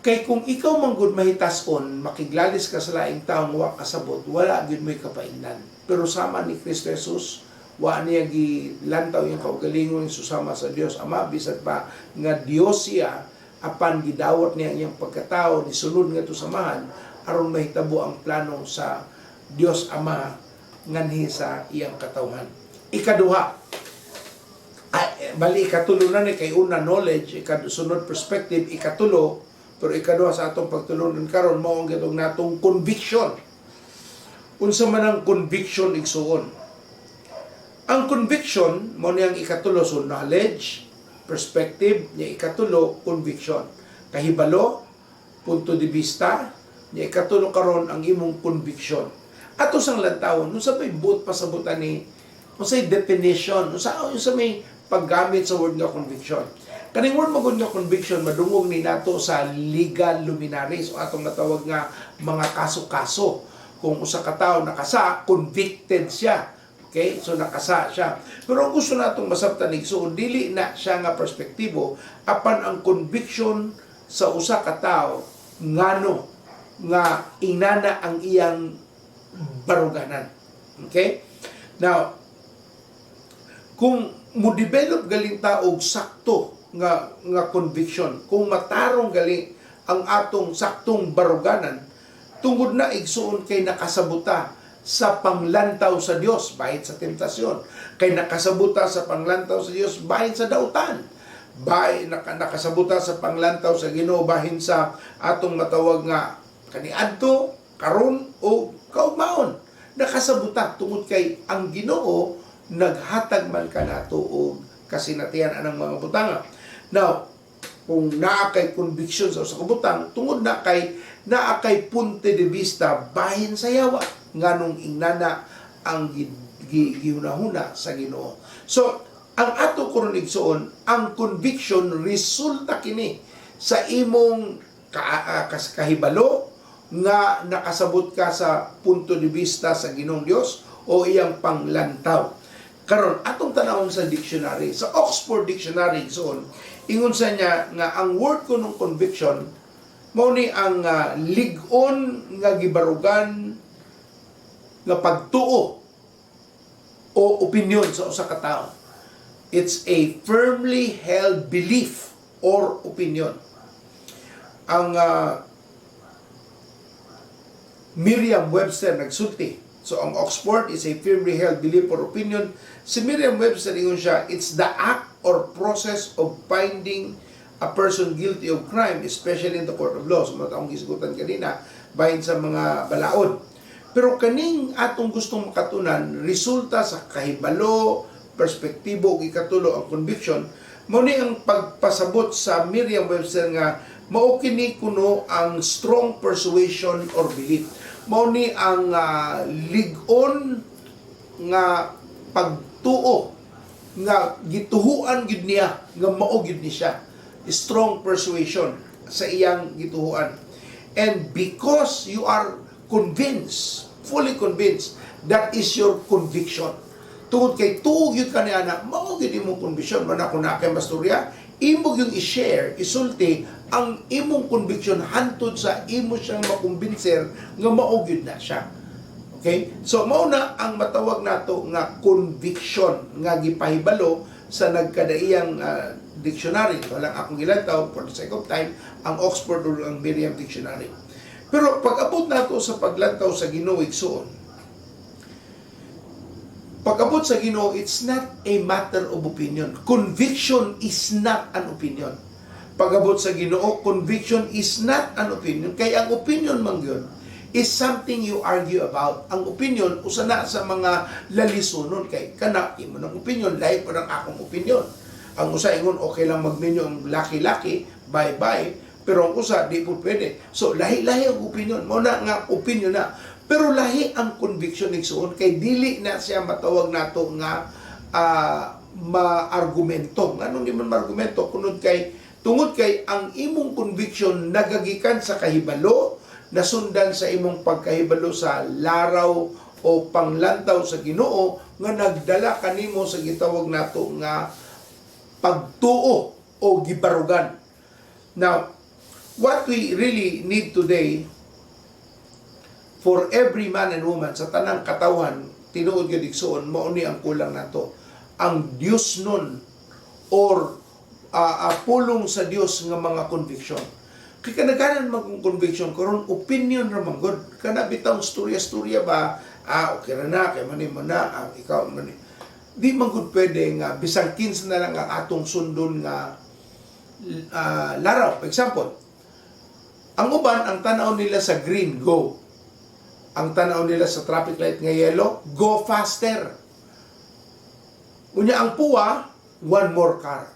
Kay kung ikaw manggod mahitason, makiglalis ka sa laing taong wa kasabot, wala gyud may kapaingnan. Pero sama ni Kristo Jesus, wa niya gilantaw yung kaugalingon susama sa Dios Ama, bisag pa nga Dios siya, apan gidawat niya iyang pagkatao, ni sulod nga to samahan aron mahitabo ang plano sa Dios Ama nganhi sa iyang katawhan. Ikaduha, bali ikatulo na ni kay una knowledge, ikasunod perspective, ikatulo, pero ikaduha sa atong pagtulunan karon mao ang gitong natong conviction. Unsa man ang conviction igsuon? Ang conviction mo niyang ikatulo, so knowledge, perspective, niya ikatulo, conviction. Kahibalo, punto de vista, niya ikatulo karon ang imong conviction. Ato sang lantawon, unsa may buot pasabutan ni, unsay definition, unsa may paggamit sa word nga conviction. Kaning word magud nga conviction madungog ni nato sa legal luminaries o atong natawag nga mga kaso-kaso. Kung usa ka tawo nakasa, convicted siya. Okay? So nakasa siya. Pero ang gusto natong masabtan igsuon, dili na siya nga perspektibo apan ang conviction sa usa ka tawo ngano nga inana ang iyang baruganan. Okay? Now, kung mo develop galing ta og sakto nga conviction, kung matarong galing ang atong saktong baruganan, tungod na igsuon kay nakasabuta sa panglantaw sa Dios bahin sa tentasyon, kay nakasabuta sa panglantaw sa Dios bahin sa dautan, bahin nakasabuta sa panglantaw sa Ginoo bahin sa atong matawag nga kaniadto, karon o kaugmaon. Nakasabuta tungod kay ang Ginoo naghatag man kanato og kasinatian anang mga butanga. Now, kung naa kay conviction sa usa ka butang, tungod na kay naa kay punto de vista bahin sa yawa nganong inana ang gihunahuna sa Ginoo. So, ang ato karon igsuon, ang conviction resulta kini sa imong kahibalo nga nakasabot ka sa punto de vista sa Ginoong Dios o iyang panglantaw. Karon atong tanawon sa dictionary, sa Oxford Dictionary igsoon, ingon sa niya nga ang word ko ng conviction mao ni ang lig-on nga gibarugan nga pagtuo o opinion sa usa ka tawo. It's a firmly held belief or opinion. Ang Merriam-Webster nagsulti. So ang Oxford is a firmly held belief or opinion. Si Merriam-Webster ingon siya, it's the act or process of finding a person guilty of crime, especially in the court of law. So matang gisgutan kanina bahin sa mga balaod. Pero kaning atong gustong makatunan, resulta sa kahibalo, perspektibo ug ikatulo ang conviction, mao ni ang pagpasabot sa Merriam-Webster nga mao kini kuno ang strong persuasion or belief. Mao ni ang lig-on nga pagtuo nga gituhuan gid niya nga mao gid ni siya. Strong persuasion sa iyang gituhuan. And because you are convinced, fully convinced, that is your conviction. Tungod kay tuog yun ka niya na, mao gid imong conviction, man ako na kay masturya, imo yung i-share, isulti, ang imong conviction hantod sa imo siyang makumbinser nga mao gid na siya. Okay? So, mao na ang matawag nato nga conviction nga gipahibalo sa nagkadaiyang dictionary. Walang akong ilantaw, for the sake of time, ang Oxford o ang Merriam Dictionary. Pero pag-abot nato sa paglantaw sa Ginoo igsoon, pag-abot sa Ginoo, it's not a matter of opinion. Conviction is not an opinion. Pag-abot sa Ginoo, conviction is not an opinion. Kaya ang opinion man yun is something you argue about. Ang opinion, usa na sa mga lalisunon. Kay kana, imo ng opinion, lahi po ng akong opinion. Ang usa ingon, okay lang magminyo ang laki-laki, bye-bye. Pero ang usa, di po pwede. So, lahi-lahi ang opinion. Muna nga, opinion na. Pero lahi ang conviction igsoon kay dili na siya matawag nato nga ma-argumento. Anong di man ma-argumento? Tungod kay ang imong conviction nagagikan sa kahibalo, nasundan sa imong pagkahibalo sa laraw o panglantaw sa Ginoo nga nagdala kanimo sa gitawag nato nga pagtuo o gibarugan. Now, what we really need today for every man and woman sa tanang katawhan, tinuod gyud igsoon, mao ni ang kulang nato. Ang Dios nun or pulong sa Dios nga mga conviction. Kaya kanaganan magong conviction karon opinion ra man god. Kana bitaw storya-storya ba? Okay ra na kay mani mo na ikaw mani. Di man gud pwede nga bisang 15 na lang ang atong sundon nga laraw. For example, ang uban ang tanaw nila sa green, go. Ang tanaw nila sa traffic light nga yellow, go faster. Unya ang puwa, one more car.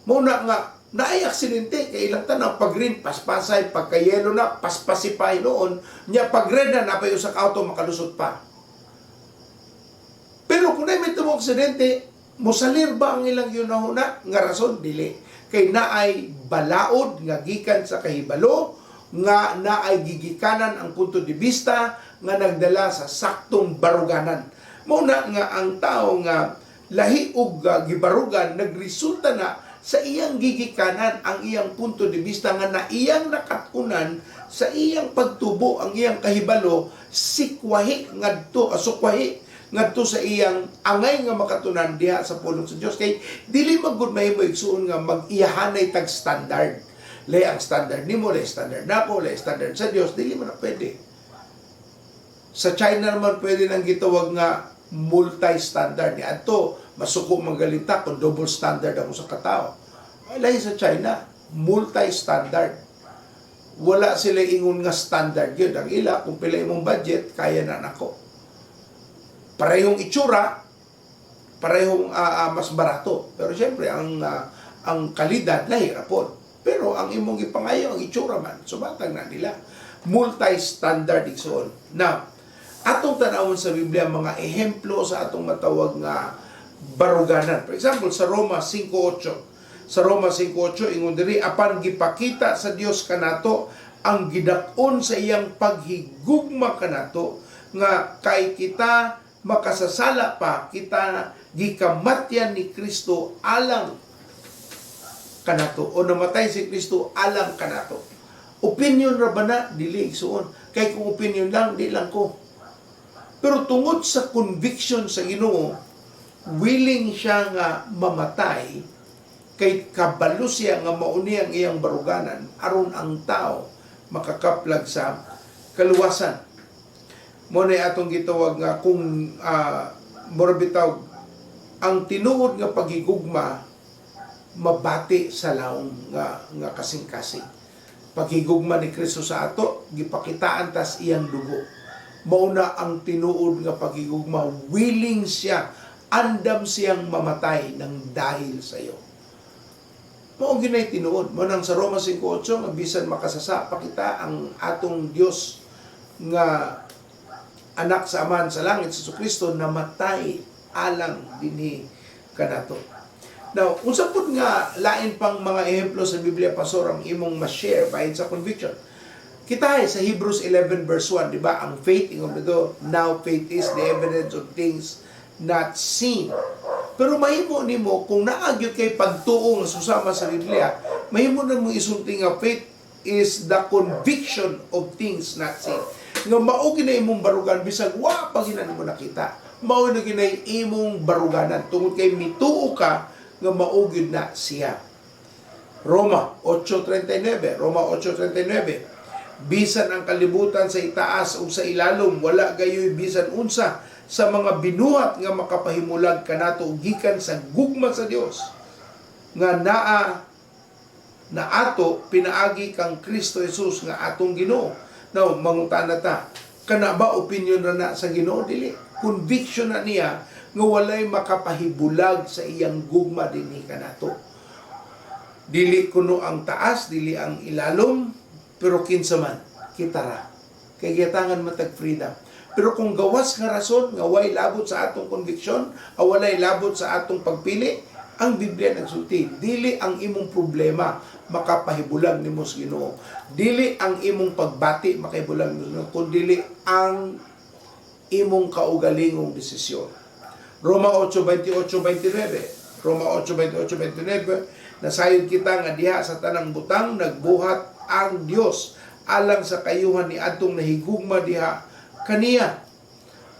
Muna nga, naay aksidente, kay ilang tanaw, pag green, paspasay, pagka yellow na, paspasipay noon, nya pag red na, napayo sa auto, makalusot pa. Pero kung may tumong aksidente, musalir ba ang ilang yun na huna? Nga rason, dili. Kay naay balaod, nga gikan sa kahibalo, nga naay gigikanan ang punto de vista nga nagdala sa saktong baruganan. Muna nga ang tao nga lahi og gibarugan nagresulta na sa iyang gigikanan ang iyang punto de vista nga na iyang nakatunan sa iyang pagtubo ang iyang kahibalo sikwahi ngadto asukwahi ngadto sa iyang angay nga makatunan diha sa pulong sa Dios. Kay dili magud mahimo igsuon nga mag-iyahanay tag standard. Lay ang standard nimo, lay standard nako, lay standard sa Dios, dili man na pwede. Sa China naman pwede nang gitawag nga multi-standard. Ni adto masuko magalita kung double standard ako sa katao. Lay sa China, multi-standard. Wala sila ingon nga standard yun. Ang ila, kung pila imong budget, kaya na nako. Parehong itsura, parehong mas barato. Pero siyempre, ang kalidad, lahira po. Pero ang imong ipangayo, ang itsura man, subatag na nila. Multi-standard igsoon. Now, atong tanawon sa Biblia, mga ehemplo sa atong matawag nga baruganan. For example, sa Roma 5.8. Sa Roma 5.8, ingon diri, apan gipakita sa Dios kanato ang gidak-on sa iyang paghigugma kanato, nga kay kita makasasala pa, kita gikamatyan ni Kristo alang kanato o namatay si Kristo alang kanato. Opinion ra ba na? Dili igsuon. Kay kung opinion lang, di lang ko. Pero tungod sa conviction sa Ginoo, willing siya nga mamatay kay kabalo siya nga mauni ang iyang baruganan aron ang tao makakaplag sa kaluwasan. Mo na atong gitawag nga kung morbitaw ang tinuod nga paghigugma mabati sa laong nga kasing-kasing. Paghigugma ni Kristo sa ato, gipakitaan tas iyang dugo. Mauna ang tinuod nga paghigugma, willing siya, andam siyang mamatay ng dahil sa iyo. Mao ginay tinuod. Manang sa Roma 5:8 nga bisan makasasa pa kita ang atong Dios nga anak sa Aman sa langit sa Kristo namatay alang dinhi kanato. Now, unsa pud nga lain pang mga ehemplo sa Biblia pastor ang imong ma-share bahin sa conviction. Kita sa Hebrews 11 verse 1, di ba? Ang faith, ingon dito, now faith is the evidence of things not seen. Pero mahimo nimo kung naagyo kay pagtuo nga susama sa Biblia, mahimo na mo isulti nga faith is the conviction of things not seen. Nga mao ginay imong barugan bisag wa pa ginan mo nakita. Mao na ginay imong baruganan tungod kay mituo ka nga maugid na siya. Roma 8:39. Bisan ang kalibutan sa itaas o sa ilalom, wala gayoy bisan unsa sa mga binuhat nga makapahimulag kanato og gikan sa gugma sa Dios nga naa na ato pinaagi kang Kristo Jesus nga atong Ginoo. Now, mangutana ta, kana ba opinion ra na sa Ginoo? Dili. Conviction na niya nga walay makapahibulag sa iyang gugma dinhi kanato. Dili kuno ang taas, dili ang ilalom, pero kinsa man kita ra. Kay gitangan matag freedom. Pero kung gawas nga rason nga way labot sa atong conviction, walay labot sa atong pagpili, ang Biblia nagsulti, dili ang imong problema makapahibulag nimo sa Ginoo. Dili ang imong pagbati makahibulag nimo sa Ginoo, kundi ang imong kaugalingong desisyon. Roma 8:28-29. Roma 8:28-29, nasayod kita nga diha sa tanang butang nagbuhat ang Dios alang sa kayuhan ni adtong nahigugma diha kaniya.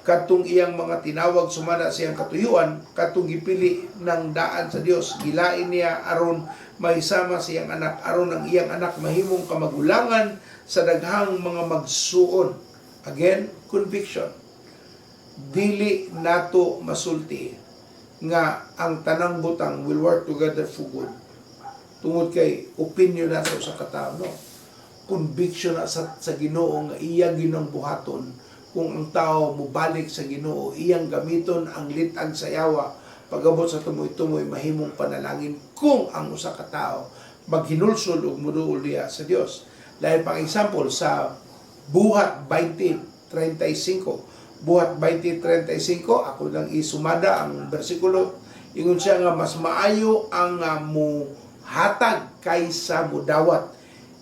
Katong iyang mga tinawag sumana sa iyang katuyuan, katong gipili ng daan sa Dios, gilain niya aron mahisama sa iyang anak, aron ang iyang anak mahimong kamagulangan sa daghang mga magsuon. Again, conviction. Dili nato masulti nga ang tanang butang will work together for good. Tungod kay opinion nato sa katao, no? Conviction na sa Ginoo nga iyang ginang buhaton. Kung ang tao mubalik sa Ginoo, iyang gamiton ang litag sa yawa pagabot sa tumoy-tumoy mahimong panalangin kung ang usa ka tao maghinulsol ug muduol diha sa Dios. Dahil pang example sa Buhat 20:35. Buhat 20:35, ako lang isumada ang bersikulo. Ingon siya nga mas maayo ang muhatag kaysa mudawat.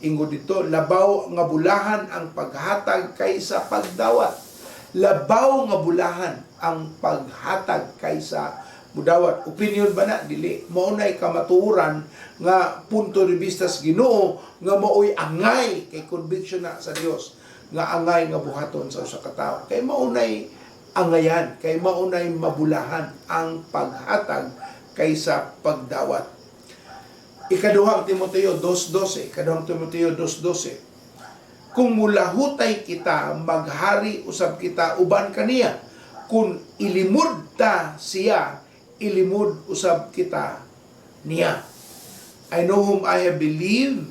Ingon dito, labaw nga bulahan ang paghatag kaysa pagdawat. Labaw nga bulahan ang paghatag kaysa mudawat. Opinion ba na? Dili. Maunay kamaturan nga punto de vista sa Ginoo nga maoy angay kay conviction na sa Dios nga angay nga buhaton sa usa ka tawo. Kay maunay angayan, kay maunay mabulahan ang paghatag kaysa pagdawat. Ikaduhang Timoteo 2:12. Ikaduhang Timoteo 2:12. Kung mulahutay kita, maghari usab kita uban kaniya. Kung ilimud ta siya, ilimud usab kita niya. I know whom I have believed,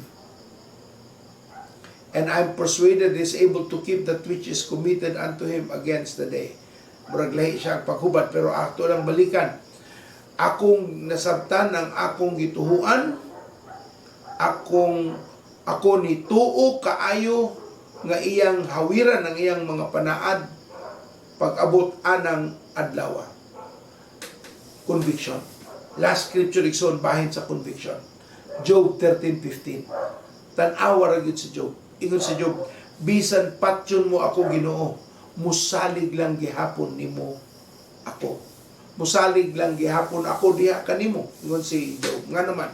and I'm persuaded is able to keep that which is committed unto him against the day. Murag lahi siya ang paghubad, pero ato lang balikan. Akong nasabtan ang akong gituhuan, ako ni tuo kaayo nga iyang hawiran ng iyang mga panaad pag-abot anang adlaw. Conviction. Last scripture igsoon bahin sa conviction. Job 13:15. Tan-awa ra gyud si Job. Ingon si Job, bisan patyon mo ako Ginoo, musalig lang gihapon nimo ako. Musalig lang gihapon ako diha kanimo. Ingon si Job. Nga naman,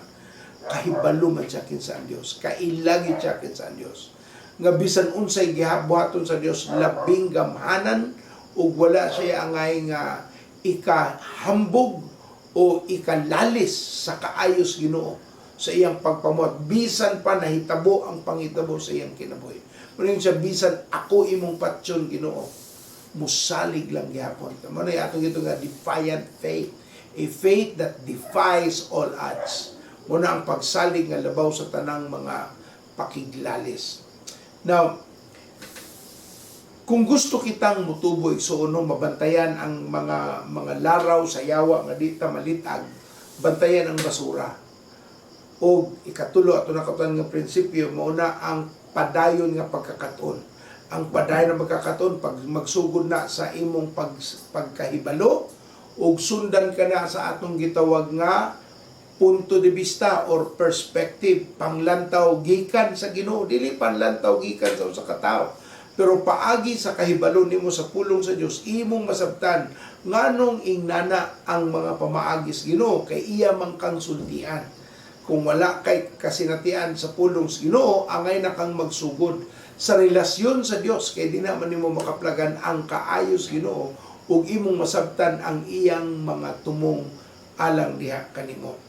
kahibalo man siya kinsa ang Dios, kailagi siya kinsa ang Dios, nga bisan unsay gihabuhaton sa Dios labing gamhanan ug wala siya angay nga ikahambog o ikalalis sa kaayos Ginoo sa iyang pagpamuhat, bisan pa nahitabo ang pangitabo sa iyang kinabuhi. Muna siya, bisan ako imong patyon Ginoo, musalig lang gihapon. Muna atong ito nga defiant faith, a faith that defies all odds. Muna ang pagsalig nga labaw sa tanang mga pakiglalis. Now, kung gusto kitang mutubo igsuono, mabantayan ang mga laraw sa yawa nga di ta malitag, bantayan ang basura. O ikatulo ato nakatuan nga prinsipyo, mauna ang padayon nga pagkakaton. Ang padayon nga pagkakaton pag magsugod na sa imong pagkahibalo o sundan ka na sa atong gitawag nga punto de vista or perspective, panglantaw gikan sa Ginoo, dili panlantaw gikan sa usa ka tawo, pero paagi sa kahibalo nimo sa pulong sa Dios, imong masabtan nganong ingnana ang mga pamaagis Ginoo kay iya man kang sultian. Kung wala kay kasinatian sa pulong sa Ginoo, angay na kang magsugod sa relasyon sa Dios kay di na man nimo makaplagan ang kaayos Ginoo ug imong masabtan ang iyang mga tumong alang diha kanimo.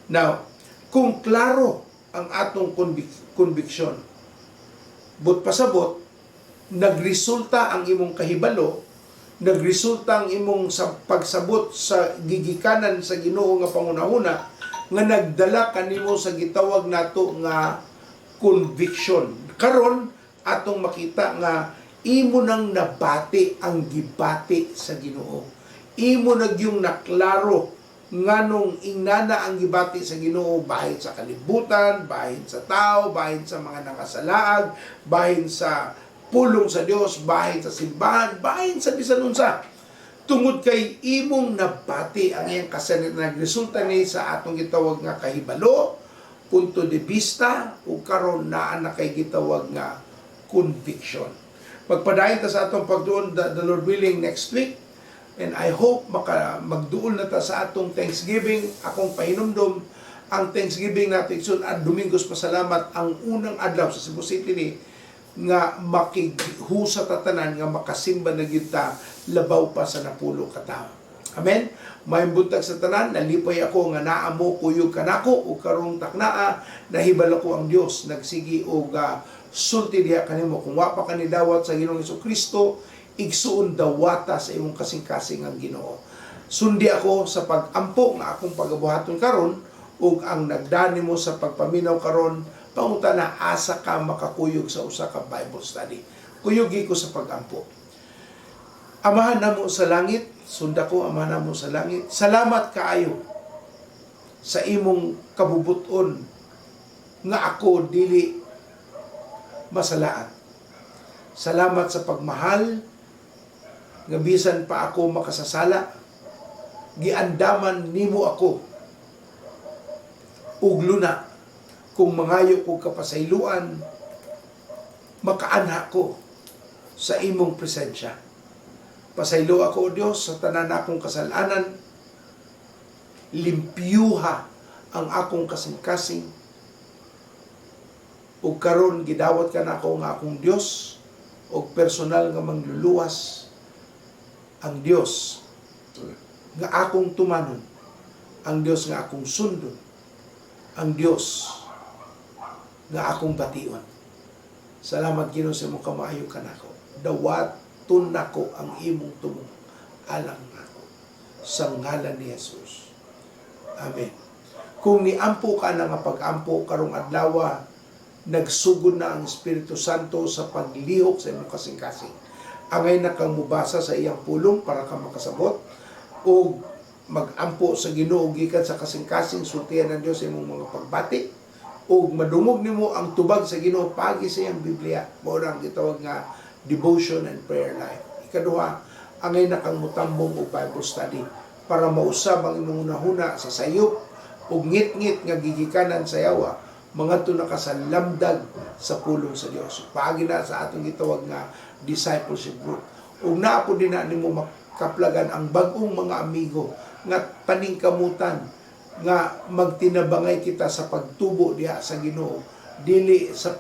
Now, kung klaro ang atong conviction, but pasabot nagresulta ang imong kahibalo, nagresulta ang imong sa pagsabot sa gigikanan sa Ginoo nga pangunahuna nga nagdala kanimo sa gitawag nato nga conviction. Karon atong makita nga imo nang nabati ang gibati sa Ginoo. Imo nagyong naklaro nganong ingana ang gibati sa Ginoo bahin sa kalibutan, bahin sa tao, bahin sa mga nakasalaag, bahin sa pulong sa Dios, bahin sa simbahan, bahin sa bisan unsa. Tungod kay imong nabati ang iyang kasalit na nagresulta ni sa atong gitawag nga kahibalo, punto de vista, o karon naa na kay gitawag nga conviction. Magpadayon ta sa atong pagduon, the Lord willing, next week. And I hope magduol na ta sa atong Thanksgiving. Akong pahinumdom ang Thanksgiving natin soon at Domingos Pasalamat ang unang adlaw sa Cebu City ni nga makighusa ta tanan nga makasimba na gyud ta labaw pa sa napulo ka tawo. Amen. May buntag sa tanan, nalipay ako nga naa mo kuyog kanako o karong taknaa nahibal ako ang Dios nagsigi og sulti diha kanimo kung wa pa kani dawat sa Ginoong Hesukristo, igsuon dawata sa imong kasing-kasing ang Ginoo. Sundi ako sa pagampo nga akong pagabuhaton karon ug ang nagdani mo sa pagpaminaw karon pangutana asa ka makakuyog sa usa ka Bible study. Kuyugi ko sa pagampo. Amahan namo sa langit, sunda ko amahan namo sa langit. Salamat kaayo sa imong kabubuton nga ako dili masalaan. Salamat sa pagmahal nga bisan pa ako makasasala, giandaman nimo ako ug luna kung mangayo ko kapasayloan, makaanha ko sa imong presensya. Pasaylo ako, O Dios, sa tanan akong kasalanan, limpyuha ang akong kasing-kasing, ug karon gidawat ka na ako nga akong Dios, ug personal nga mangluluwas ang Dios nga akong tumanon, ang Dios nga akong sundon, ang Dios nga akong bation. Salamat Ginoo sa imong kamaayo kanako. Dawaton nako ang imong tumong alang nako sa ngalan ni Jesus. Amen. Kung niampo ka na nga pag-ampo karong adlaw, nagsugod na ang Espiritu Santo sa paglihok sa imong kasing-kasing. Angay na kang mubasa sa iyang pulong para ka makasabot o mag-ampo sa Ginoo gikan sa kasing-kasing sultihan ng Dios sa imong mga pagbati o madungog nimo ang tubag sa Ginoo pagi sa iyang Biblia. Mao ang gitawag nga devotion and prayer life. Ikaduha, angay na kang mutambong og Bible study para mausab ang imong unahuna sa sayop ug ngit-ngit nga gigikanan sa yawa mga nakasalamdag sa pulong sa Dios. Paagi na sa atong gitawag nga discipleship group. Ug naa po din na nimo makaplagan ang bag-ong mga amigo nga paningkamutan nga magtinabangay kita sa pagtubo diha sa Ginoo, dili sa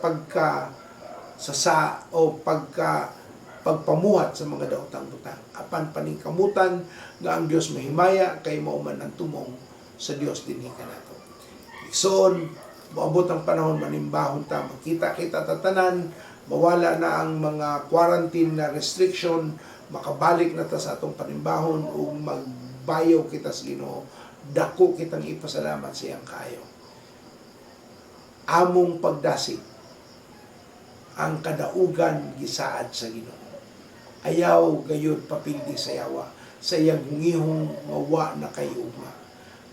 pagpamuhat sa mga daotang butang. Apan paningkamutan nga ang Dios mahimaya kay mao man ang tumong sa Dios dinhi kanato. Igsoon, maabot ang panahon manimbahon ta, makita-kita tatanan, mawala na ang mga quarantine na restriction, makabalik na ta sa atong panimbahon ug magbayaw kita sa Ginoo. Dako kitang ipasalamat sa iyang kaayo. Among pagdasig ang kadaugan gisaad sa Ginoo. Ayaw gayud papildi sa yawa sa iyang hungihong mawa na kayo ugma.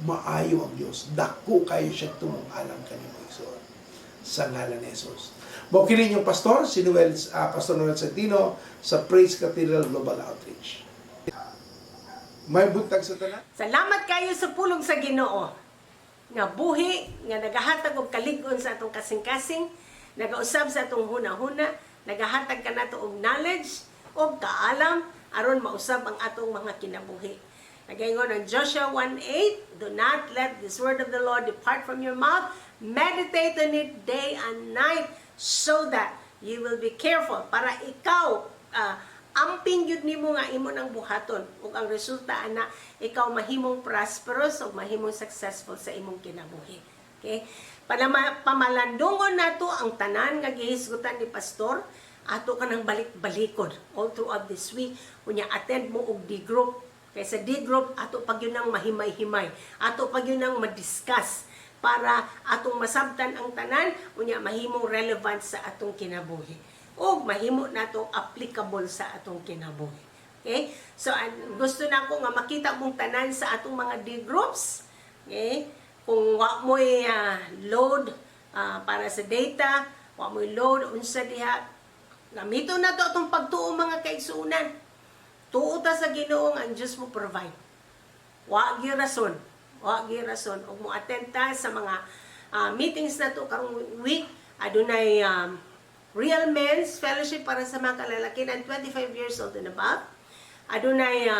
Maayo ang Dios. Dako kayo siya tumong alam kanimo igsoon. Sa ngalan ni Jesus. Maukirin yung pastor, si Pastor Noel Santino sa Praise Cathedral Global Outreach. May buntag sa tanan. Salamat kayo sa pulong sa Ginoo. Nga buhi, nga nagahatag og kalig-on sa atong kasing-kasing, nagausab sa atong huna-huna, nagahatag ka nato og knowledge, og kaalam, aron mausab ang atong mga kinabuhi. Nagaingon ang Joshua 1:8, do not let this word of the Lord depart from your mouth, meditate on it day and night, so that you will be careful, para ikaw, amping yun nimo nga imo nang buhaton ug ang resulta ana ikaw mahimong prosperous o mahimong successful sa imong kinabuhi. Okay? Pamalandungon nato ang tanan nga gihisgutan ni pastor, ato ka nang balik-balikod all throughout this week. Unya attend mo og D-group. Kaya sa D-group, ato pag yun ang mahimay-himay. Ato pag yun ang madiscuss para atong masabtan ang tanan, unya mahimong relevant sa atong kinabuhi. O mahimo nato applicable sa atong kinabuhi. Okay? So, gusto na ko nga makita mong tanan sa atong mga D-groups. Okay? Kung wa mo'y load para sa data, wa mo'y load, unsa diha, gamito na to itong pagtuo mga kaigsuunan. Tuo ta sa Ginoong ang Diyos mo provide. Wa girason. Wa girason. Og mo attend ta sa mga meetings na to karong week. Adunay Real Men's Fellowship para sa mga kalalakihan 25 years old and above. Adunay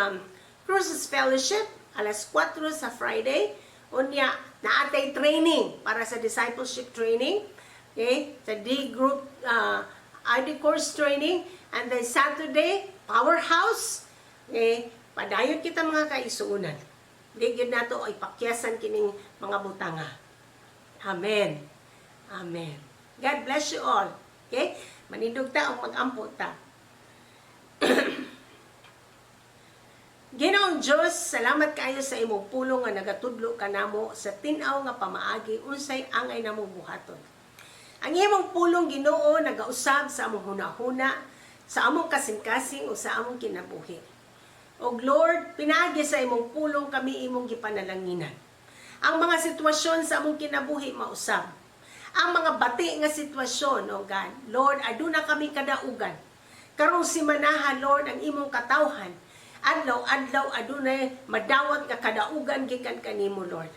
Cruises Fellowship alas 4 sa Friday. Unya, naatay training para sa discipleship training. Okay? Sa D-group ID course training. And then Saturday, Powerhouse. Okay? Padayon kita mga kaisuunan. Di gyud nato ay pakyasan kining mga butanga. Amen. Amen. God bless you all. Okay? Manindog ta o mag-ampo ta. Ginoong Diyos, salamat kayo sa imong pulong nga nagatudlo kanamo sa tin-aw nga pamaagi unsay angay namo buhaton. Ang imong pulong Ginoo nagausab sa among hunahuna, sa among kasing-kasing o sa among kinabuhi. O Lord, pinaagi sa imong pulong kami imong gipanalanginan. Ang mga sitwasyon sa among kinabuhi mausab. Ang mga bati nga sitwasyon, O God, Lord, aduna kami kadaugan. Karong simanaha, Lord, ang imong katawhan, adlaw-adlaw adunay madawat nga kadaugan gikan kanimo, Lord.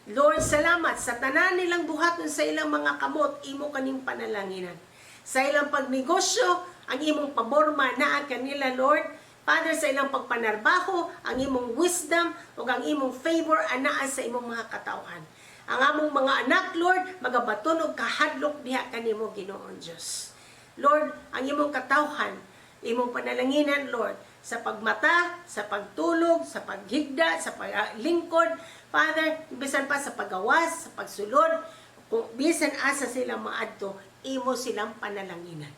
Lord, salamat sa tanan nilang buhaton sa ilang mga kamot, imo kaning panalanginan. Sa ilang pagnegosyo, ang imong paborma naa kanila, Lord. Father, sa ilang pagpanarbaho, ang imong wisdom o ang imong favor anaa sa imong mga katawhan. Ang among mga anak, Lord, magabaton og kahadlok diha kanimo, Ginoon Dios. Lord, ang imong katawhan, imong panalanginan, Lord, sa pagmata, sa pagtulog, sa paghigda, sa paglingkod, Father, bisan pa sa paggawas, sa pagsulod, kung bisan asa silang maadto, imo silang panalanginan.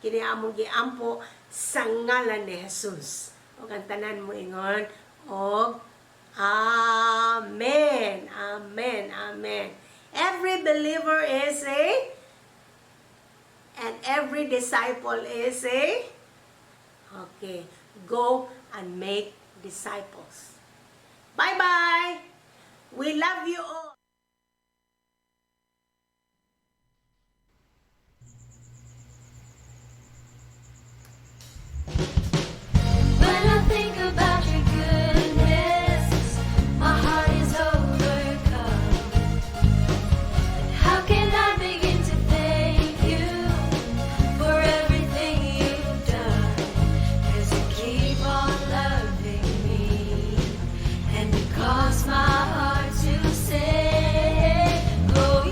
Kini among giampo sa ngalan ni Jesus. O kantanan mo ingon, og Amen. Amen. Amen. Every believer is and every disciple is okay. Go and make disciples. Bye-bye. We love you all. When I think about your goodness, my heart is overcome. How can I begin to thank you for everything you've done? 'Cause you keep on loving me, and it caused my heart to say, oh,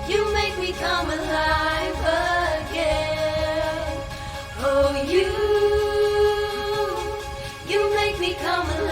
you make me come alive again. Oh, you make me come alive.